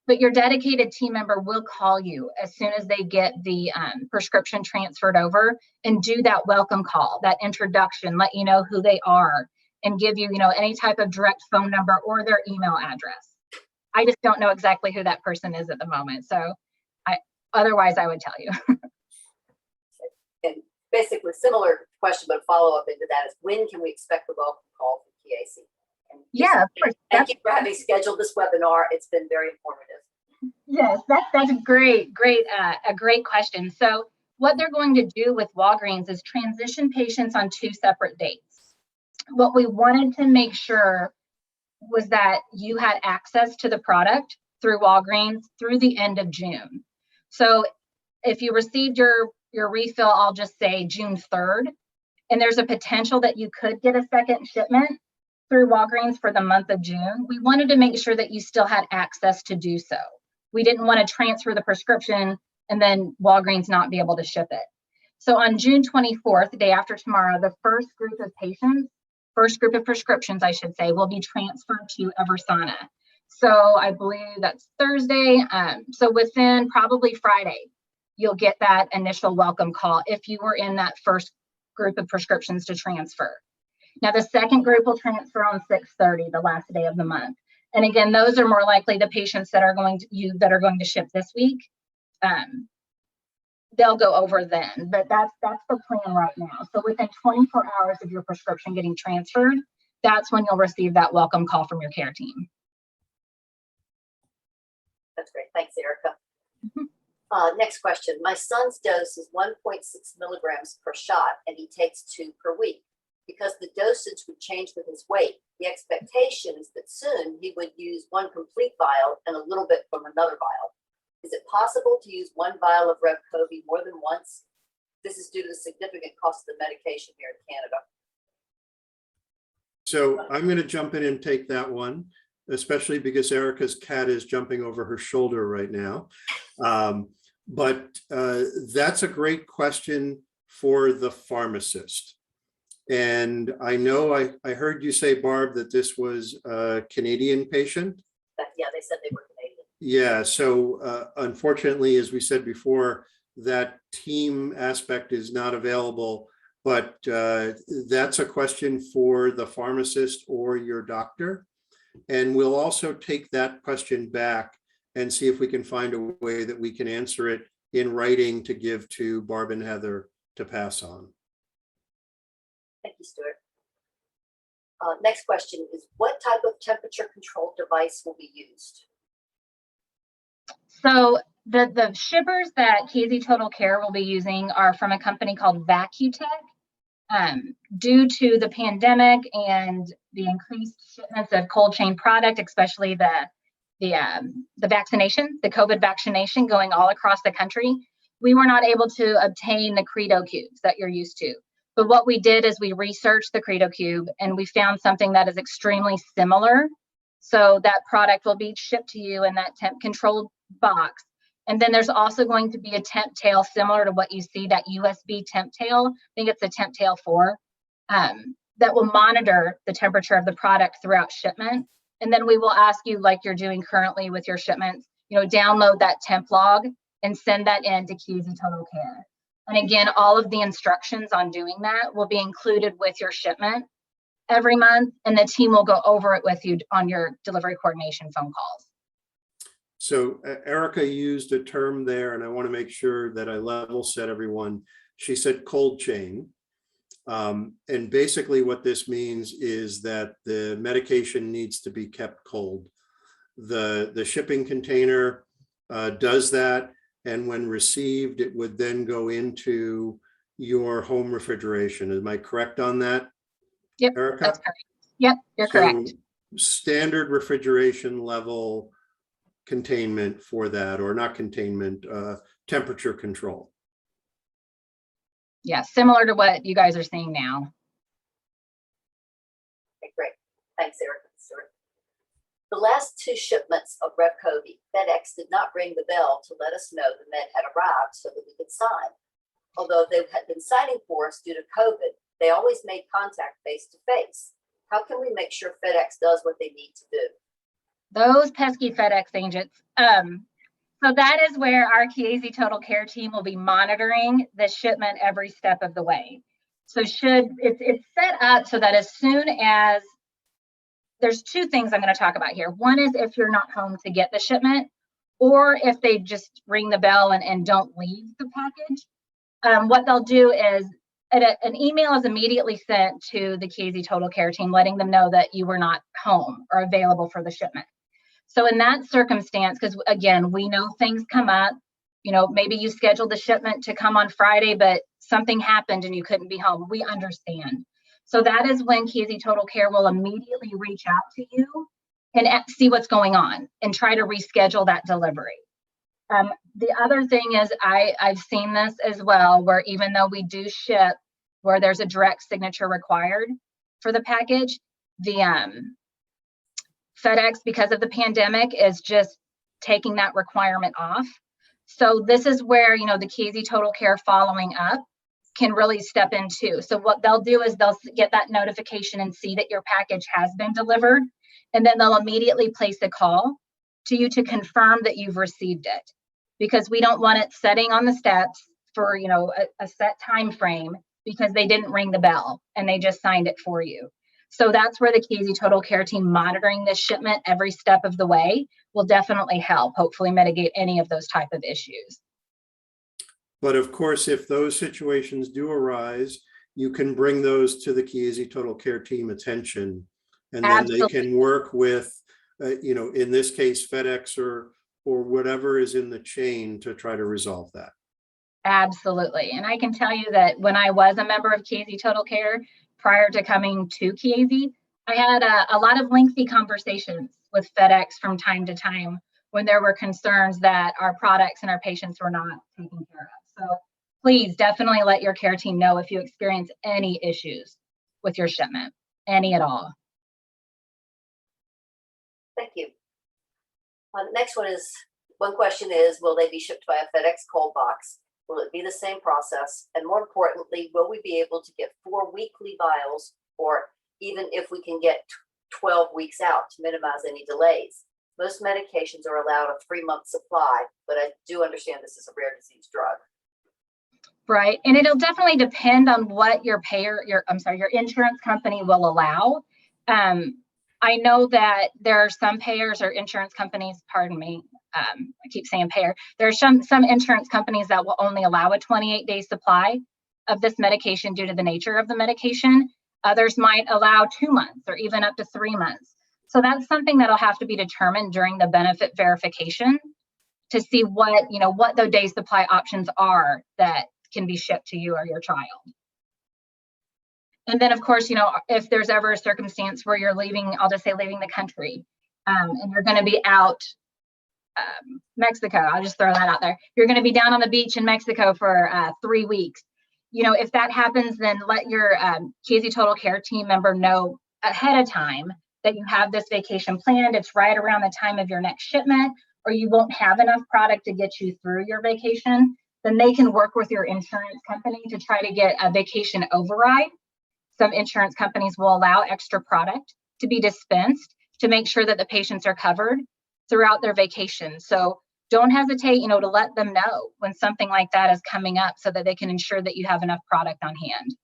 but your dedicated team member will call you as soon as they get the prescription transferred over and do that welcome call, that introduction, let you know who they are and give you, any type of direct phone number or their email address. I just don't know exactly who that person is at the moment. So otherwise I would tell you. And basically similar question, but follow up into that is, when can we expect the welcome call from PAC? And Yeah, of course. Thank you for having scheduled this webinar. It's been very informative. Yes, that's a great question. So what they're going to do with Walgreens is transition patients on 2 separate dates. What we wanted to make sure was that you had access to the product through Walgreens through the end of June. So if you received your refill, I'll just say June 3rd, and there's a potential that you could get a second shipment through Walgreens for the month of June, we wanted to make sure that you still had access to do so. We didn't want to transfer the prescription and then Walgreens not be able to ship it. So on June 24th, the day after tomorrow, the first group of prescriptions, I should say, will be transferred to Eversana. So I believe that's Thursday. So within probably Friday, you'll get that initial welcome call if you were in that first group of prescriptions to transfer. Now the second group will transfer on 6/30, the last day of the month. And again, those are more likely the patients that are going to ship this week. They'll go over then, but that's the plan right now. So within 24 hours of your prescription getting transferred, that's when you'll receive that welcome call from your care team. That's great. Thanks, Erica. Next question. My son's dose is 1.6 milligrams per shot, and he takes 2 per week. Because the dosage would change with his weight, the expectation is that soon he would use 1 complete vial and a little bit from another vial. Is it possible to use 1 vial of Revcovi more than once? This is due to the significant cost of the medication here in Canada. So I'm going to jump in and take that one, especially because Erica's cat is jumping over her shoulder right now. But that's a great question for the pharmacist. And I know I heard you say, Barb, that this was a Canadian patient. Yeah, they said they were Canadian. Yeah, so unfortunately, as we said before, that team aspect is not available, but that's a question for the pharmacist or your doctor. And we'll also take that question back and see if we can find a way that we can answer it in writing to give to Barb and Heather to pass on. Thank you, Stuart. Next question is, what type of temperature control device will be used? So the shippers that KZ Total Care will be using are from a company called Vacutech. Due to the pandemic and the increased shipments of cold chain product, especially the vaccination, the COVID vaccination going all across the country, we were not able to obtain the Credo cubes that you're used to. But what we did is we researched the Credo cube and we found something that is extremely similar. So that product will be shipped to you in that temp controlled box. And then there's also going to be a temp tail similar to what you see, that USB temp tail. I think it's a temp tail 4 that will monitor the temperature of the product throughout shipment. And then we will ask you, like you're doing currently with your shipments, download that temp log and send that in to KZ Total Care. And again, all of the instructions on doing that will be included with your shipment every month. And the team will go over it with you on your delivery coordination phone calls. So Erica used a term there, and I want to make sure that I level set everyone. She said cold chain. And basically what this means is that the medication needs to be kept cold. The shipping container does that. And when received, it would then go into your home refrigeration. Am I correct on that? Yep, Erica? that's correct. Yep, you're correct. Standard refrigeration level containment for that, or not containment, temperature control. Yeah, similar to what you guys are seeing now. Okay, great. Thanks, Erica. The last 2 shipments of Revcovi, FedEx did not ring the bell to let us know the med had arrived so that we could sign. Although they had been signing for us due to COVID, they always made contact face to face. How can we make sure FedEx does what they need to do? Those pesky FedEx agents. So that is where our KZ Total Care team will be monitoring the shipment every step of the way. So it's set up so that as soon as, there's 2 things I'm going to talk about here. One is if you're not home to get the shipment, or if they just ring the bell and don't leave the package. What they'll do is an email is immediately sent to the KZ Total Care team, letting them know that you were not home or available for the shipment. So in that circumstance, because again, we know things come up, maybe you scheduled the shipment to come on Friday, but something happened and you couldn't be home. We understand. So that is when KZ Total Care will immediately reach out to you and see what's going on and try to reschedule that delivery. The other thing is I've seen this as well, where even though we do ship where there's a direct signature required for the package, the FedEx, because of the pandemic, is just taking that requirement off. So this is where, the KZ Total Care following up can really step in too. So what they'll do is they'll get that notification and see that your package has been delivered. And then they'll immediately place a call to you to confirm that you've received it, because we don't want it sitting on the steps for, a set time frame because they didn't ring the bell and they just signed it for you. So that's where the KZ Total Care team monitoring this shipment every step of the way will definitely help, hopefully mitigate any of those type of issues. But of course, if those situations do arise, you can bring those to the KZ Total Care team attention, and then Absolutely. they can work with, in this case, FedEx or whatever is in the chain to try to resolve that. Absolutely. And I can tell you that when I was a member of KZ Total Care, prior to coming to KZ, I had a lot of lengthy conversations with FedEx from time to time when there were concerns that our products and our patients were not taken care of. So please definitely let your care team know if you experience any issues with your shipment, any at all. Thank you. Next one question is, will they be shipped by a FedEx cold box? Will it be the same process? And more importantly, will we be able to get 4 weekly vials, or even if we can get 12 weeks out to minimize any delays? Most medications are allowed a 3-month supply, but I do understand this is a rare disease drug. Right, and it'll definitely depend on what your your insurance company will allow. I know that there are some payers or insurance companies, pardon me, I keep saying payer. There are some insurance companies that will only allow a 28-day supply of this medication due to the nature of the medication. Others might allow 2 months or even up to 3 months. So that's something that'll have to be determined during the benefit verification to see what, what the day supply options are that can be shipped to you or your child. And then, of course, if there's ever a circumstance where you're leaving, I'll just say leaving the country, and you're going to be out Mexico, I'll just throw that out there. You're going to be down on the beach in Mexico for 3 weeks. If that happens, then let your KZ Total Care team member know ahead of time that you have this vacation planned. It's right around the time of your next shipment, or you won't have enough product to get you through your vacation. Then they can work with your insurance company to try to get a vacation override. Some insurance companies will allow extra product to be dispensed to make sure that the patients are covered throughout their vacation. So don't hesitate, to let them know when something like that is coming up so that they can ensure that you have enough product on hand.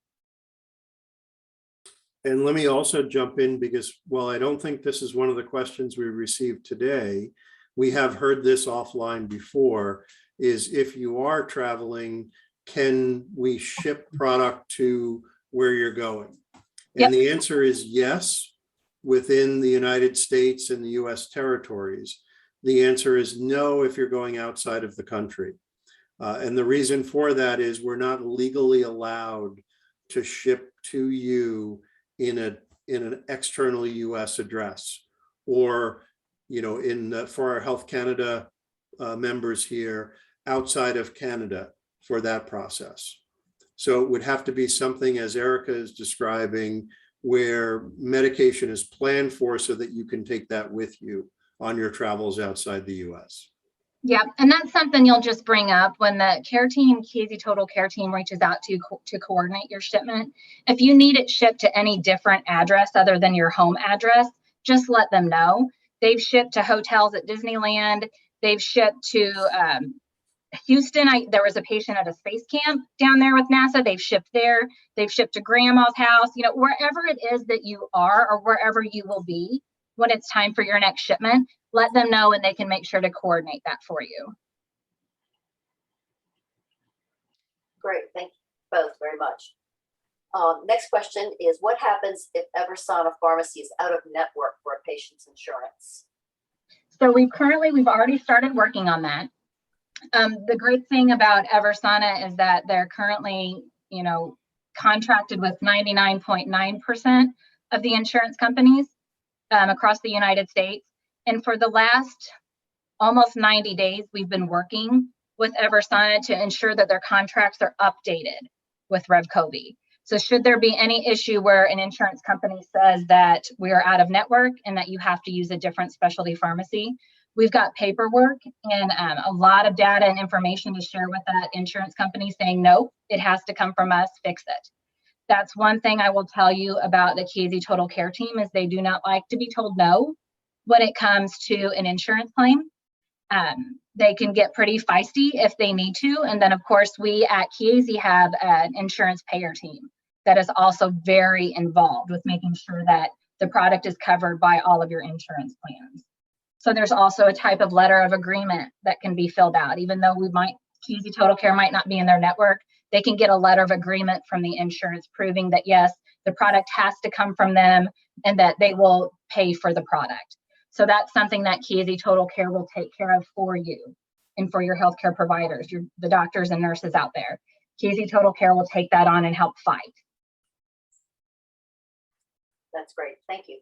And let me also jump in because while I don't think this is one of the questions we received today, we have heard this offline before, is if you are traveling, can we ship product to where you're going? And the answer is yes, within the United States and the US territories. The answer is no if you're going outside of the country. And the reason for that is we're not legally allowed to ship to you in an external US address, or for our Health Canada members here, outside of Canada for that process. So it would have to be something, as Erica is describing, where medication is planned for so that you can take that with you on your travels outside the US. Yeah, and that's something you'll just bring up when the care team, KZ Total Care team, reaches out to coordinate your shipment. If you need it shipped to any different address other than your home address, just let them know. They've shipped to hotels at Disneyland. They've shipped to Houston. There was a patient at a space camp down there with NASA. They've shipped there. They've shipped to grandma's house. Wherever it is that you are or wherever you will be when it's time for your next shipment, let them know and they can make sure to coordinate that for you. Great, thank you both very much. Next question is, what happens if Eversana Pharmacy is out of network for a patient's insurance? So we've already started working on that. The great thing about Eversana is that they're currently, contracted with 99.9% of the insurance companies across the United States. And for the last almost 90 days, we've been working with Eversana to ensure that their contracts are updated with Revcovi. So should there be any issue where an insurance company says that we are out of network and that you have to use a different specialty pharmacy, we've got paperwork and a lot of data and information to share with that insurance company saying, no, it has to come from us, fix it. That's one thing I will tell you about the KZ Total Care team is they do not like to be told no when it comes to an insurance claim. They can get pretty feisty if they need to. And then, of course, we at KZ have an insurance payer team that is also very involved with making sure that the product is covered by all of your insurance plans. So there's also a type of letter of agreement that can be filled out. Even though KZ Total Care might not be in their network, they can get a letter of agreement from the insurance proving that, yes, the product has to come from them and that they will pay for the product. So that's something that KZ Total Care will take care of for you and for your healthcare providers, the doctors and nurses out there. KZ Total Care will take that on and help fight. That's great, thank you.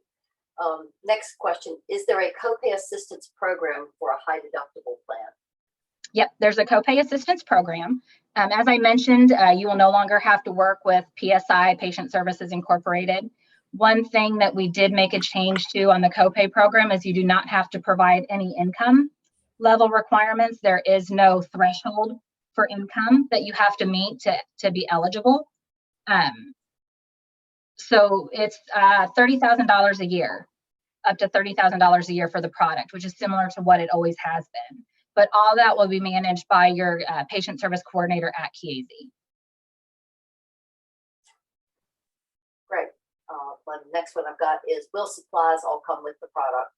Next question, is there a copay assistance program for a high deductible plan? Yep, there's a copay assistance program. As I mentioned, you will no longer have to work with PSI, Patient Services Incorporated. One thing that we did make a change to on the copay program is you do not have to provide any income level requirements. There is no threshold for income that you have to meet to be eligible. So it's $30,000 a year up to $30,000 a year for the product, which is similar to what it always has been. But all that will be managed by your patient service coordinator at Chiesi. Great. The next one I've got is, will supplies all come with the product?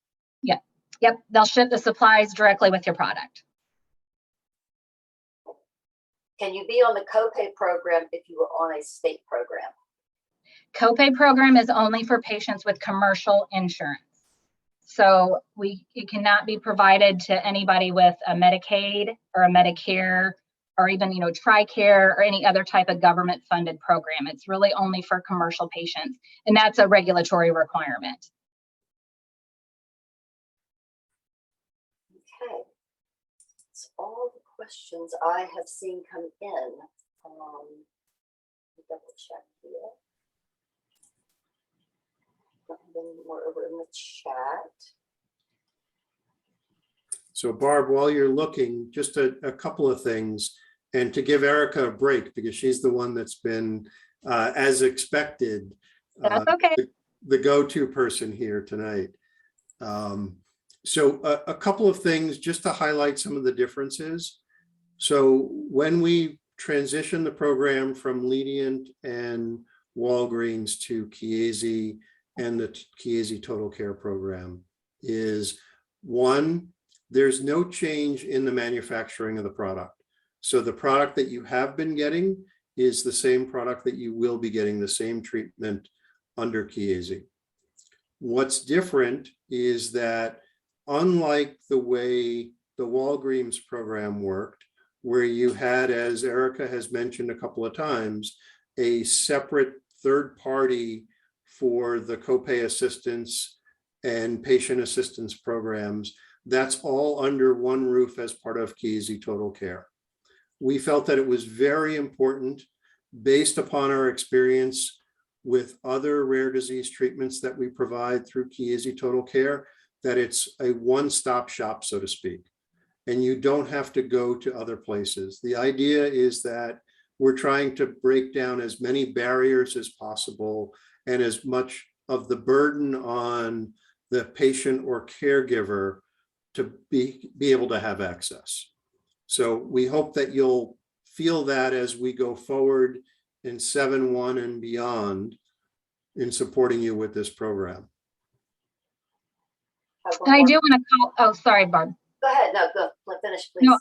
Yep, they'll ship the supplies directly with your product. Can you be on the copay program if you were on a state program? Copay program is only for patients with commercial insurance. So it cannot be provided to anybody with a Medicaid or a Medicare or even, TRICARE or any other type of government funded program. It's really only for commercial patients, and that's a regulatory requirement. Okay. That's all the questions I have seen come in. Double check here. Don't have any more over in the chat. So Barb, while you're looking, just a couple of things, and to give Erica a break because she's the one that's been, as expected, That's okay. the go-to person here tonight. So a couple of things just to highlight some of the differences. So when we transitioned the program from Lenient and Walgreens to Chiesi and the Chiesi Total Care program is, one, there's no change in the manufacturing of the product. So the product that you have been getting is the same product that you will be getting, the same treatment under Chiesi. What's different is that unlike the way the Walgreens program worked, where you had, as Erica has mentioned a couple of times, a separate third party for the copay assistance and patient assistance programs, that's all under one roof as part of Chiesi Total Care. We felt that it was very important, based upon our experience with other rare disease treatments that we provide through Chiesi Total Care, that it's a one-stop shop, so to speak, and you don't have to go to other places. The idea is that we're trying to break down as many barriers as possible and as much of the burden on the patient or caregiver to be able to have access. So we hope that you'll feel that as we go forward in 7-1 and beyond in supporting you with this program. And I do want to call, oh, sorry, Barb. Go ahead, no, go, finish, please. No,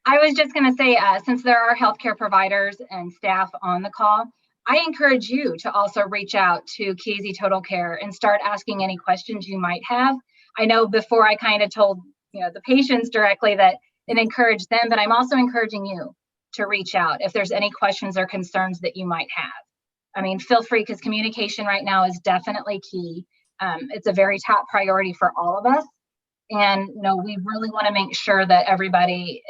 I was just going to say, since there are healthcare providers and staff on the call, I encourage you to also reach out to Chiesi Total Care and start asking any questions you might have. I know before I kind of told the patients directly that and encourage them, but I'm also encouraging you to reach out if there's any questions or concerns that you might have. I mean, feel free, because communication right now is definitely key. It's a very top priority for all of us. And we really want to make sure that everybody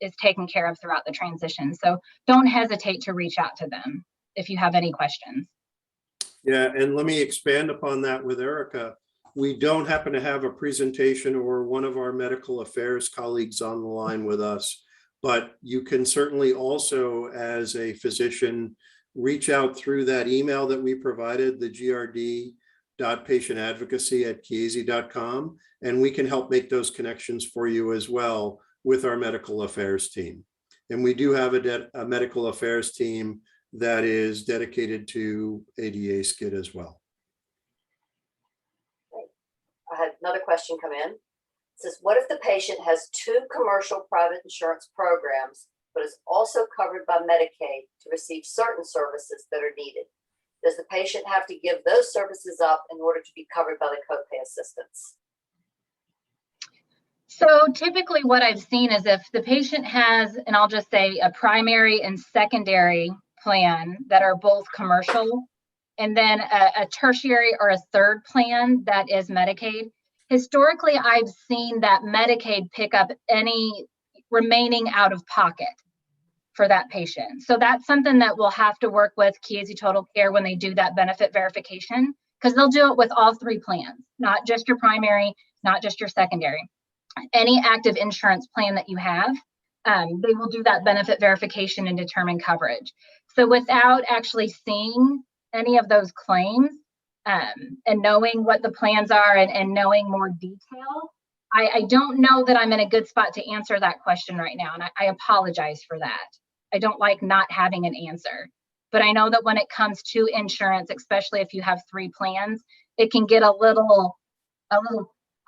is taken care of throughout the transition. So don't hesitate to reach out to them if you have any questions. Yeah, and let me expand upon that with Erica. We don't happen to have a presentation or one of our medical affairs colleagues on the line with us, but you can certainly also, as a physician, reach out through that email that we provided, the grd.patientadvocacy@chiesi.com, and we can help make those connections for you as well with our medical affairs team. And we do have a medical affairs team that is dedicated to ADA SCID as well. I had another question come in. It says, what if the patient has 2 commercial private insurance programs, but is also covered by Medicaid to receive certain services that are needed? Does the patient have to give those services up in order to be covered by the copay assistance? So typically what I've seen is if the patient has, and I'll just say a primary and secondary plan that are both commercial, and then a tertiary or a third plan that is Medicaid. Historically, I've seen that Medicaid pick up any remaining out of pocket for that patient. So that's something that we'll have to work with Chiesi Total Care when they do that benefit verification, because they'll do it with all 3 plans, not just your primary, not just your secondary. Any active insurance plan that you have, they will do that benefit verification and determine coverage. So without actually seeing any of those claims, and knowing what the plans are and knowing more detail. I don't know that I'm in a good spot to answer that question right now, and I apologize for that. I don't like not having an answer, but I know that when it comes to insurance, especially if you have 3 plans, it can get a little,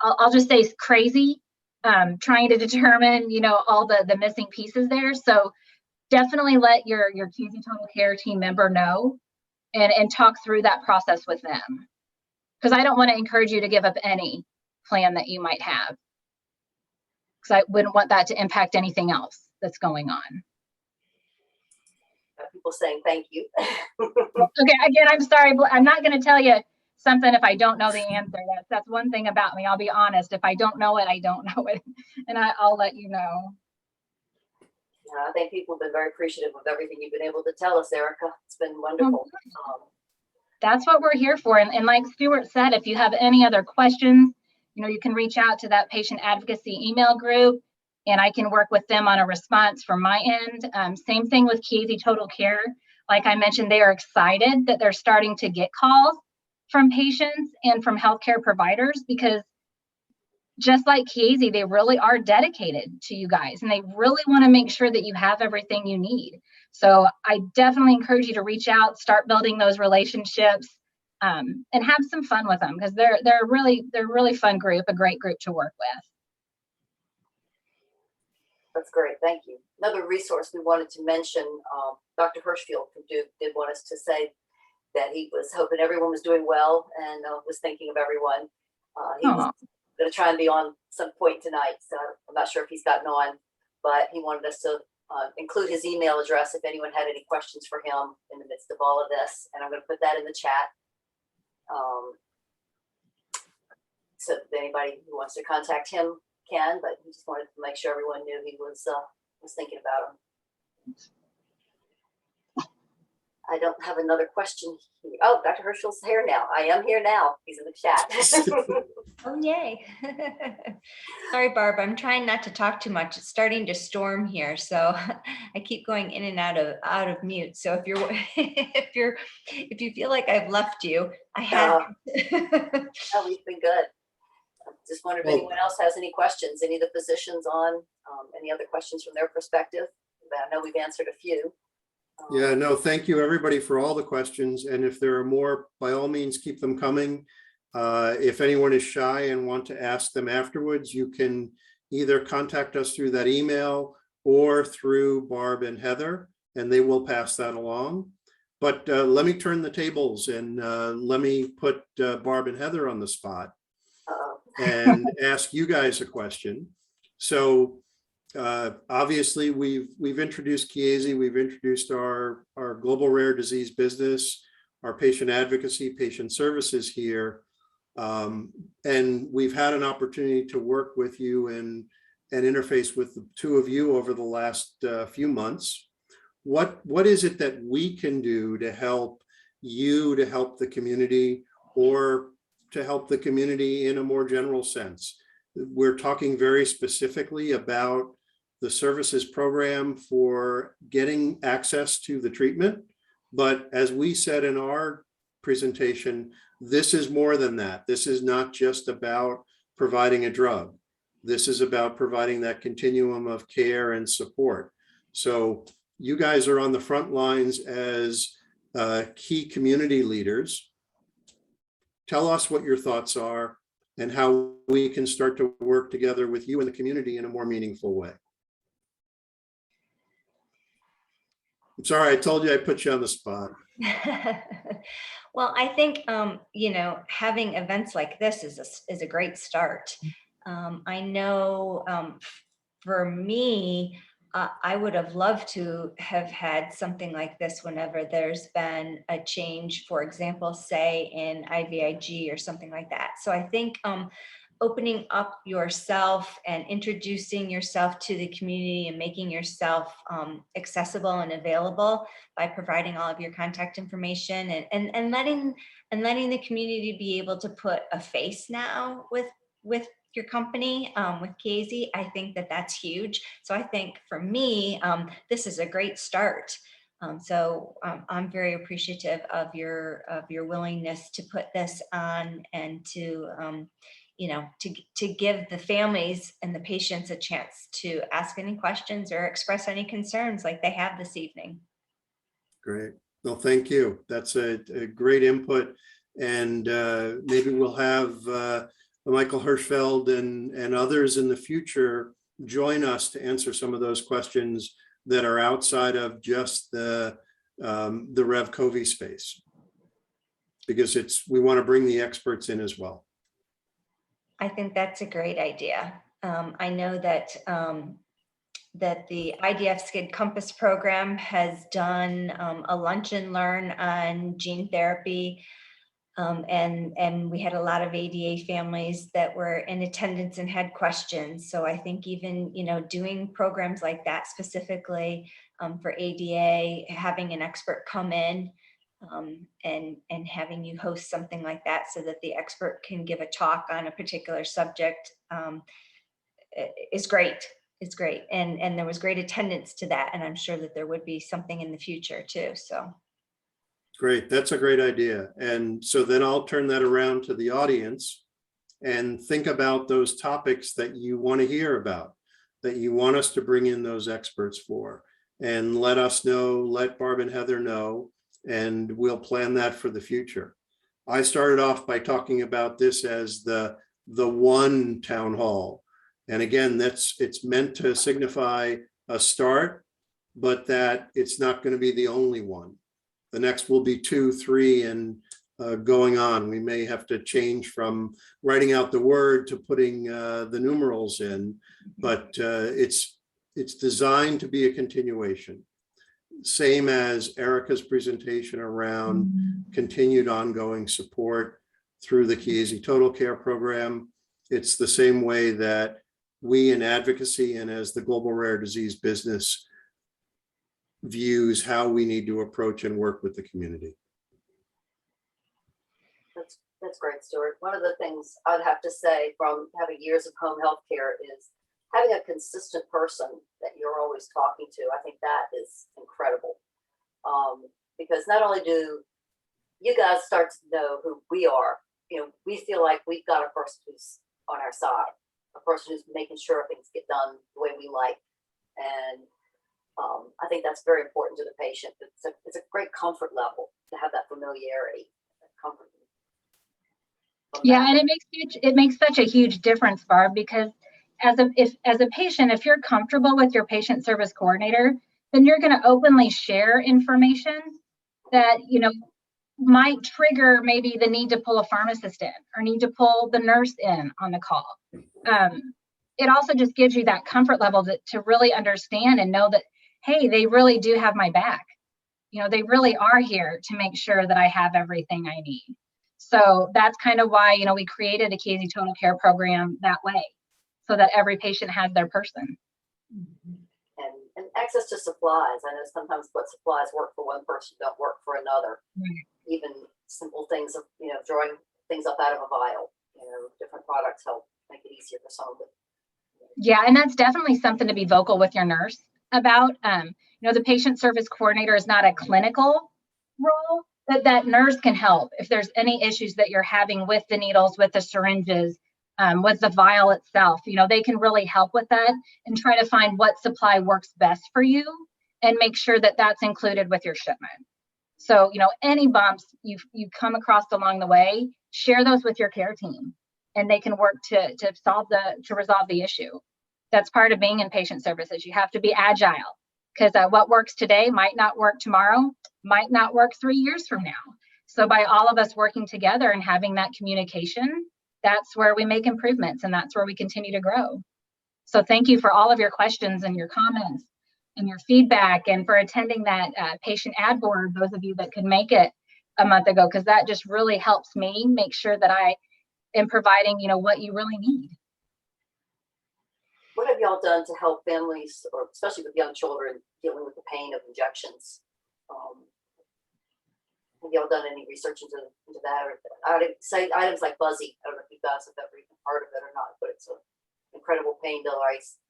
I'll just say crazy, trying to determine, all the missing pieces there. So definitely let your Keezy Total Care team member know and talk through that process with them. Because I don't want to encourage you to give up any plan that you might have. Because I wouldn't want that to impact anything else that's going on. People saying thank you. Okay, again, I'm sorry. I'm not going to tell you something if I don't know the answer. That's one thing about me. I'll be honest. If I don't know it, I don't know it. And I'll let you know. I think people have been very appreciative of everything you've been able to tell us, Erica. It's been wonderful. That's what we're here for. And like Stuart said, if you have any other questions, you can reach out to that patient advocacy email group, and I can work with them on a response from my end. Same thing with Keezy Total Care. Like I mentioned, they are excited that they're starting to get calls from patients and from healthcare providers, because just like Keezy, they really are dedicated to you guys, and they really want to make sure that you have everything you need. So I definitely encourage you to reach out, start building those relationships, and have some fun with them, because they're a really fun group, a great group to work with. That's great. Thank you. Another resource we wanted to mention, Dr. Hirschfield from Duke did want us to say that he was hoping everyone was doing well and was thinking of everyone. He was going to try and be on some point tonight, so I'm not sure if he's gotten on, but he wanted us to include his email address if anyone had any questions for him in the midst of all of this, and I'm going to put that in the chat. So if anybody who wants to contact him can, but he just wanted to make sure everyone knew he was thinking about him. I don't have another question here. Oh, Dr. Herschel's here now. I am here now. He's in the chat. Oh, yay. Sorry, Barb. I'm trying not to talk too much. It's starting to storm here, so I keep going in and out of mute. So if you feel like I've left you, I have. No, we've been good. I just wonder if anyone else has any questions, any of the physicians on, any other questions from their perspective. I know we've answered a few. Yeah, no, thank you everybody for all the questions. And if there are more, by all means, keep them coming. If anyone is shy and want to ask them afterwards, you can either contact us through that email or through Barb and Heather, and they will pass that along. But let me turn the tables and let me put Barb and Heather on the spot and ask you guys a question. So obviously we've introduced Keezy, we've introduced our global rare disease business, our patient advocacy, patient services here. And we've had an opportunity to work with you and interface with the two of you over the last few months. What is it that we can do to help you, to help the community, or to help the community in a more general sense? We're talking very specifically about the services program for getting access to the treatment. But as we said in our presentation, this is more than that. This is not just about providing a drug. This is about providing that continuum of care and support. So you guys are on the front lines as key community leaders. Tell us what your thoughts are and how we can start to work together with you and the community in a more meaningful way. I'm sorry, I told you I put you on the spot. Well, I think, having events like this is a great start. I know for me, I would have loved to have had something like this whenever there's been a change, for example, say in IVIG or something like that. So I think opening up yourself and introducing yourself to the community and making yourself accessible and available by providing all of your contact information and letting the community be able to put a face now with your company, with Keezy. I think that's huge. So I think for me, this is a great start. I'm very appreciative of your willingness to put this on and to, to give the families and the patients a chance to ask any questions or express any concerns like they have this evening. Great. Well, thank you. That's a great input. And maybe we'll have Michael Hirschfeld and others in the future join us to answer some of those questions that are outside of just the Revcovi space, because we want to bring the experts in as well. I think that's a great idea. I know that that the IDF SCID Compass program has done a lunch and learn on gene therapy. And we had a lot of ADA families that were in attendance and had questions. So I think even, doing programs like that specifically for ADA, having an expert come in and having you host something like that so that the expert can give a talk on a particular subject is great. It's great. And there was great attendance to that. And I'm sure that there would be something in the future too. So. Great. That's a great idea. And so then I'll turn that around to the audience and think about those topics that you want to hear about, that you want us to bring in those experts for, and let us know, let Barb and Heather know, and we'll plan that for the future. I started off by talking about this as the one town hall. And again, it's meant to signify a start, but that it's not going to be the only one. The next will be 2, 3, and going on. We may have to change from writing out the word to putting the numerals in, but it's designed to be a continuation. Same as Erica's presentation around continued ongoing support through the Chiesi Total Care Program. It's the same way that we in advocacy and as the global rare disease business views how we need to approach and work with the community. That's great, Stuart. One of the things I'd have to say from having years of home health care is having a consistent person that you're always talking to. I think that is incredible. Because not only do you guys start to know who we are, we feel like we've got a person who's on our side, a person who's making sure things get done the way we like. And I think that's very important to the patient. It's a great comfort level to have that familiarity, that comfort. Yeah, and it makes such a huge difference, Barb, because as a patient, if you're comfortable with your patient service coordinator, then you're going to openly share information that might trigger maybe the need to pull a pharmacist in or need to pull the nurse in on the call. It also just gives you that comfort level to really understand and know that, hey, they really do have my back. They really are here to make sure that I have everything I need. So that's kind of why, we created a Chiesi Total Care program that way, so that every patient has their person. And access to supplies. I know sometimes what supplies work for one person don't work for another. Right. Even simple things of, drawing things up out of a vial, different products help make it easier for some of them. Yeah, and that's definitely something to be vocal with your nurse about. The patient service coordinator is not a clinical role, but that nurse can help if there's any issues that you're having with the needles, with the syringes, with the vial itself. They can really help with that and try to find what supply works best for you and make sure that that's included with your shipment. So, any bumps you come across along the way, share those with your care team, and they can work to resolve the issue. That's part of being in patient services. You have to be agile, because what works today might not work tomorrow, might not work 3 years from now. So by all of us working together and having that communication, that's where we make improvements, and that's where we continue to grow. So thank you for all of your questions and your comments and your feedback, and for attending that patient ad board, those of you that could make it a month ago, because that just really helps me make sure that I am providing, what you really need. What have y'all done to help families, or especially with young children, dealing with the pain of injections? Have y'all done any research into that? Or I'd say items like Buzzy. I don't know if you guys have ever even heard of it or not, but it's an incredible pain device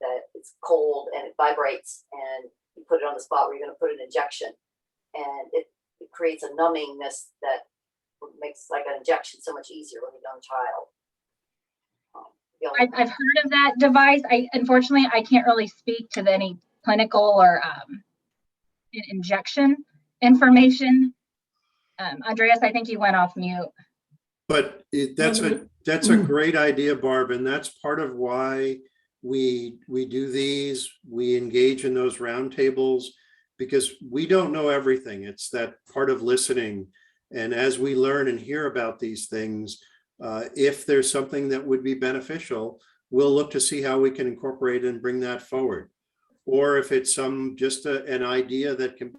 that it's cold and it vibrates, and you put it on the spot where you're going to put an injection, and it creates a numbingness that makes like an injection so much easier with a young child. I've heard of that device. Unfortunately, I can't really speak to any clinical or injection information. Andreas, I think you went off mute. But that's a great idea, Barb, and that's part of why we do these. We engage in those roundtables because we don't know everything. It's that part of listening, and as we learn and hear about these things, if there's something that would be beneficial, we'll look to see how we can incorporate and bring that forward. Or if it's just an idea that can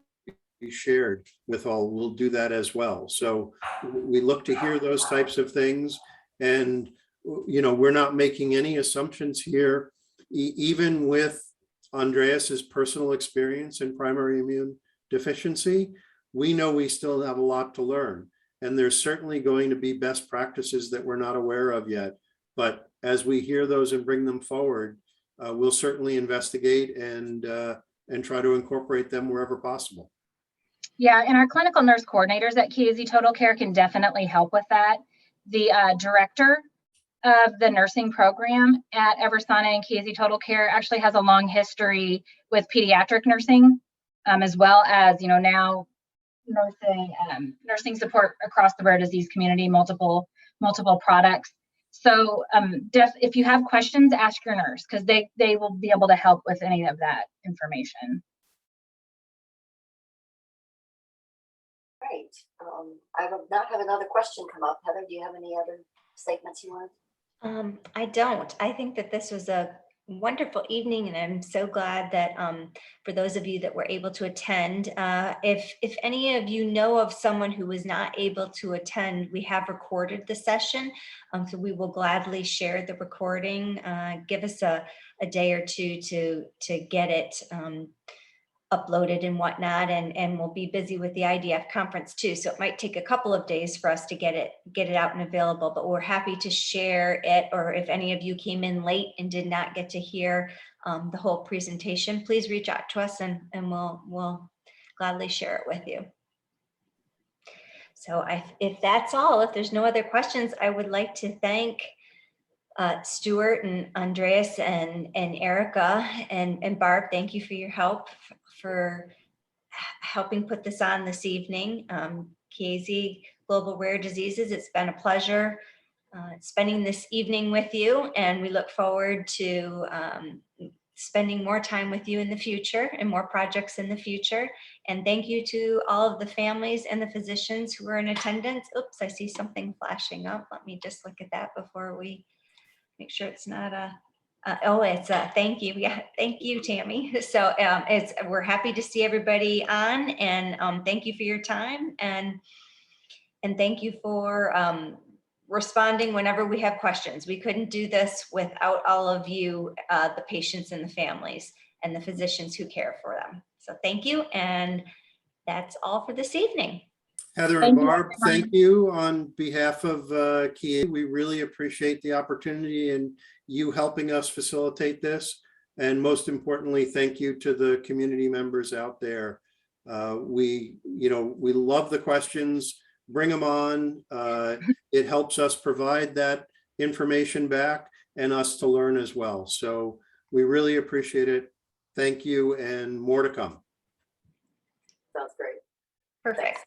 be shared with all, we'll do that as well. So we look to hear those types of things, and we're not making any assumptions here. Even with Andreas's personal experience in primary immune deficiency, we know we still have a lot to learn, and there's certainly going to be best practices that we're not aware of yet. But as we hear those and bring them forward, we'll certainly investigate and try to incorporate them wherever possible. Yeah, and our clinical nurse coordinators at KZ Total Care can definitely help with that. The director of the nursing program at Eversana and KZ Total Care actually has a long history with pediatric nursing, as well as now nursing support across the rare disease community, multiple products. So if you have questions, ask your nurse, because they will be able to help with any of that information. Great. I will not have another question come up. Heather, do you have any other statements you want? I don't. I think that this was a wonderful evening, and I'm so glad that for those of you that were able to attend, if any of you know of someone who was not able to attend, we have recorded the session, so we will gladly share the recording. Give us a day or two to get it uploaded and whatnot, and we'll be busy with the IDF conference too, so it might take a couple of days for us to get it out and available, but we're happy to share it. Or if any of you came in late and did not get to hear the whole presentation, please reach out to us and we'll gladly share it with you. So if that's all, if there's no other questions, I would like to thank Stuart and Andreas and Erica and Barb. Thank you for your help for helping put this on this evening. KZ Global Rare Diseases, it's been a pleasure spending this evening with you, and we look forward to spending more time with you in the future and more projects in the future. And thank you to all of the families and the physicians who are in attendance. Oops, I see something flashing up. Let me just look at that before we make sure it's not a it's a thank you. Yeah, thank you, Tammy. So we're happy to see everybody on, and thank you for your time, and thank you for responding whenever we have questions. We couldn't do this without all of you, the patients and the families and the physicians who care for them. So thank you, and that's all for this evening. Heather and Barb, thank you on behalf of Kia. We really appreciate the opportunity and you helping us facilitate this. And most importantly, thank you to the community members out there. We love the questions. Bring them on. It helps us provide that information back and us to learn as well. So we really appreciate it. Thank you, and more to come. Sounds great. Perfect. Thanks.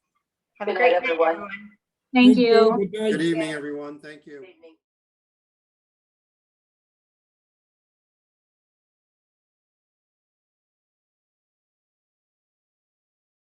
Have a Good great night, night, everyone. everyone. Thank you. Good night. Good evening, everyone. Thank you. Good evening.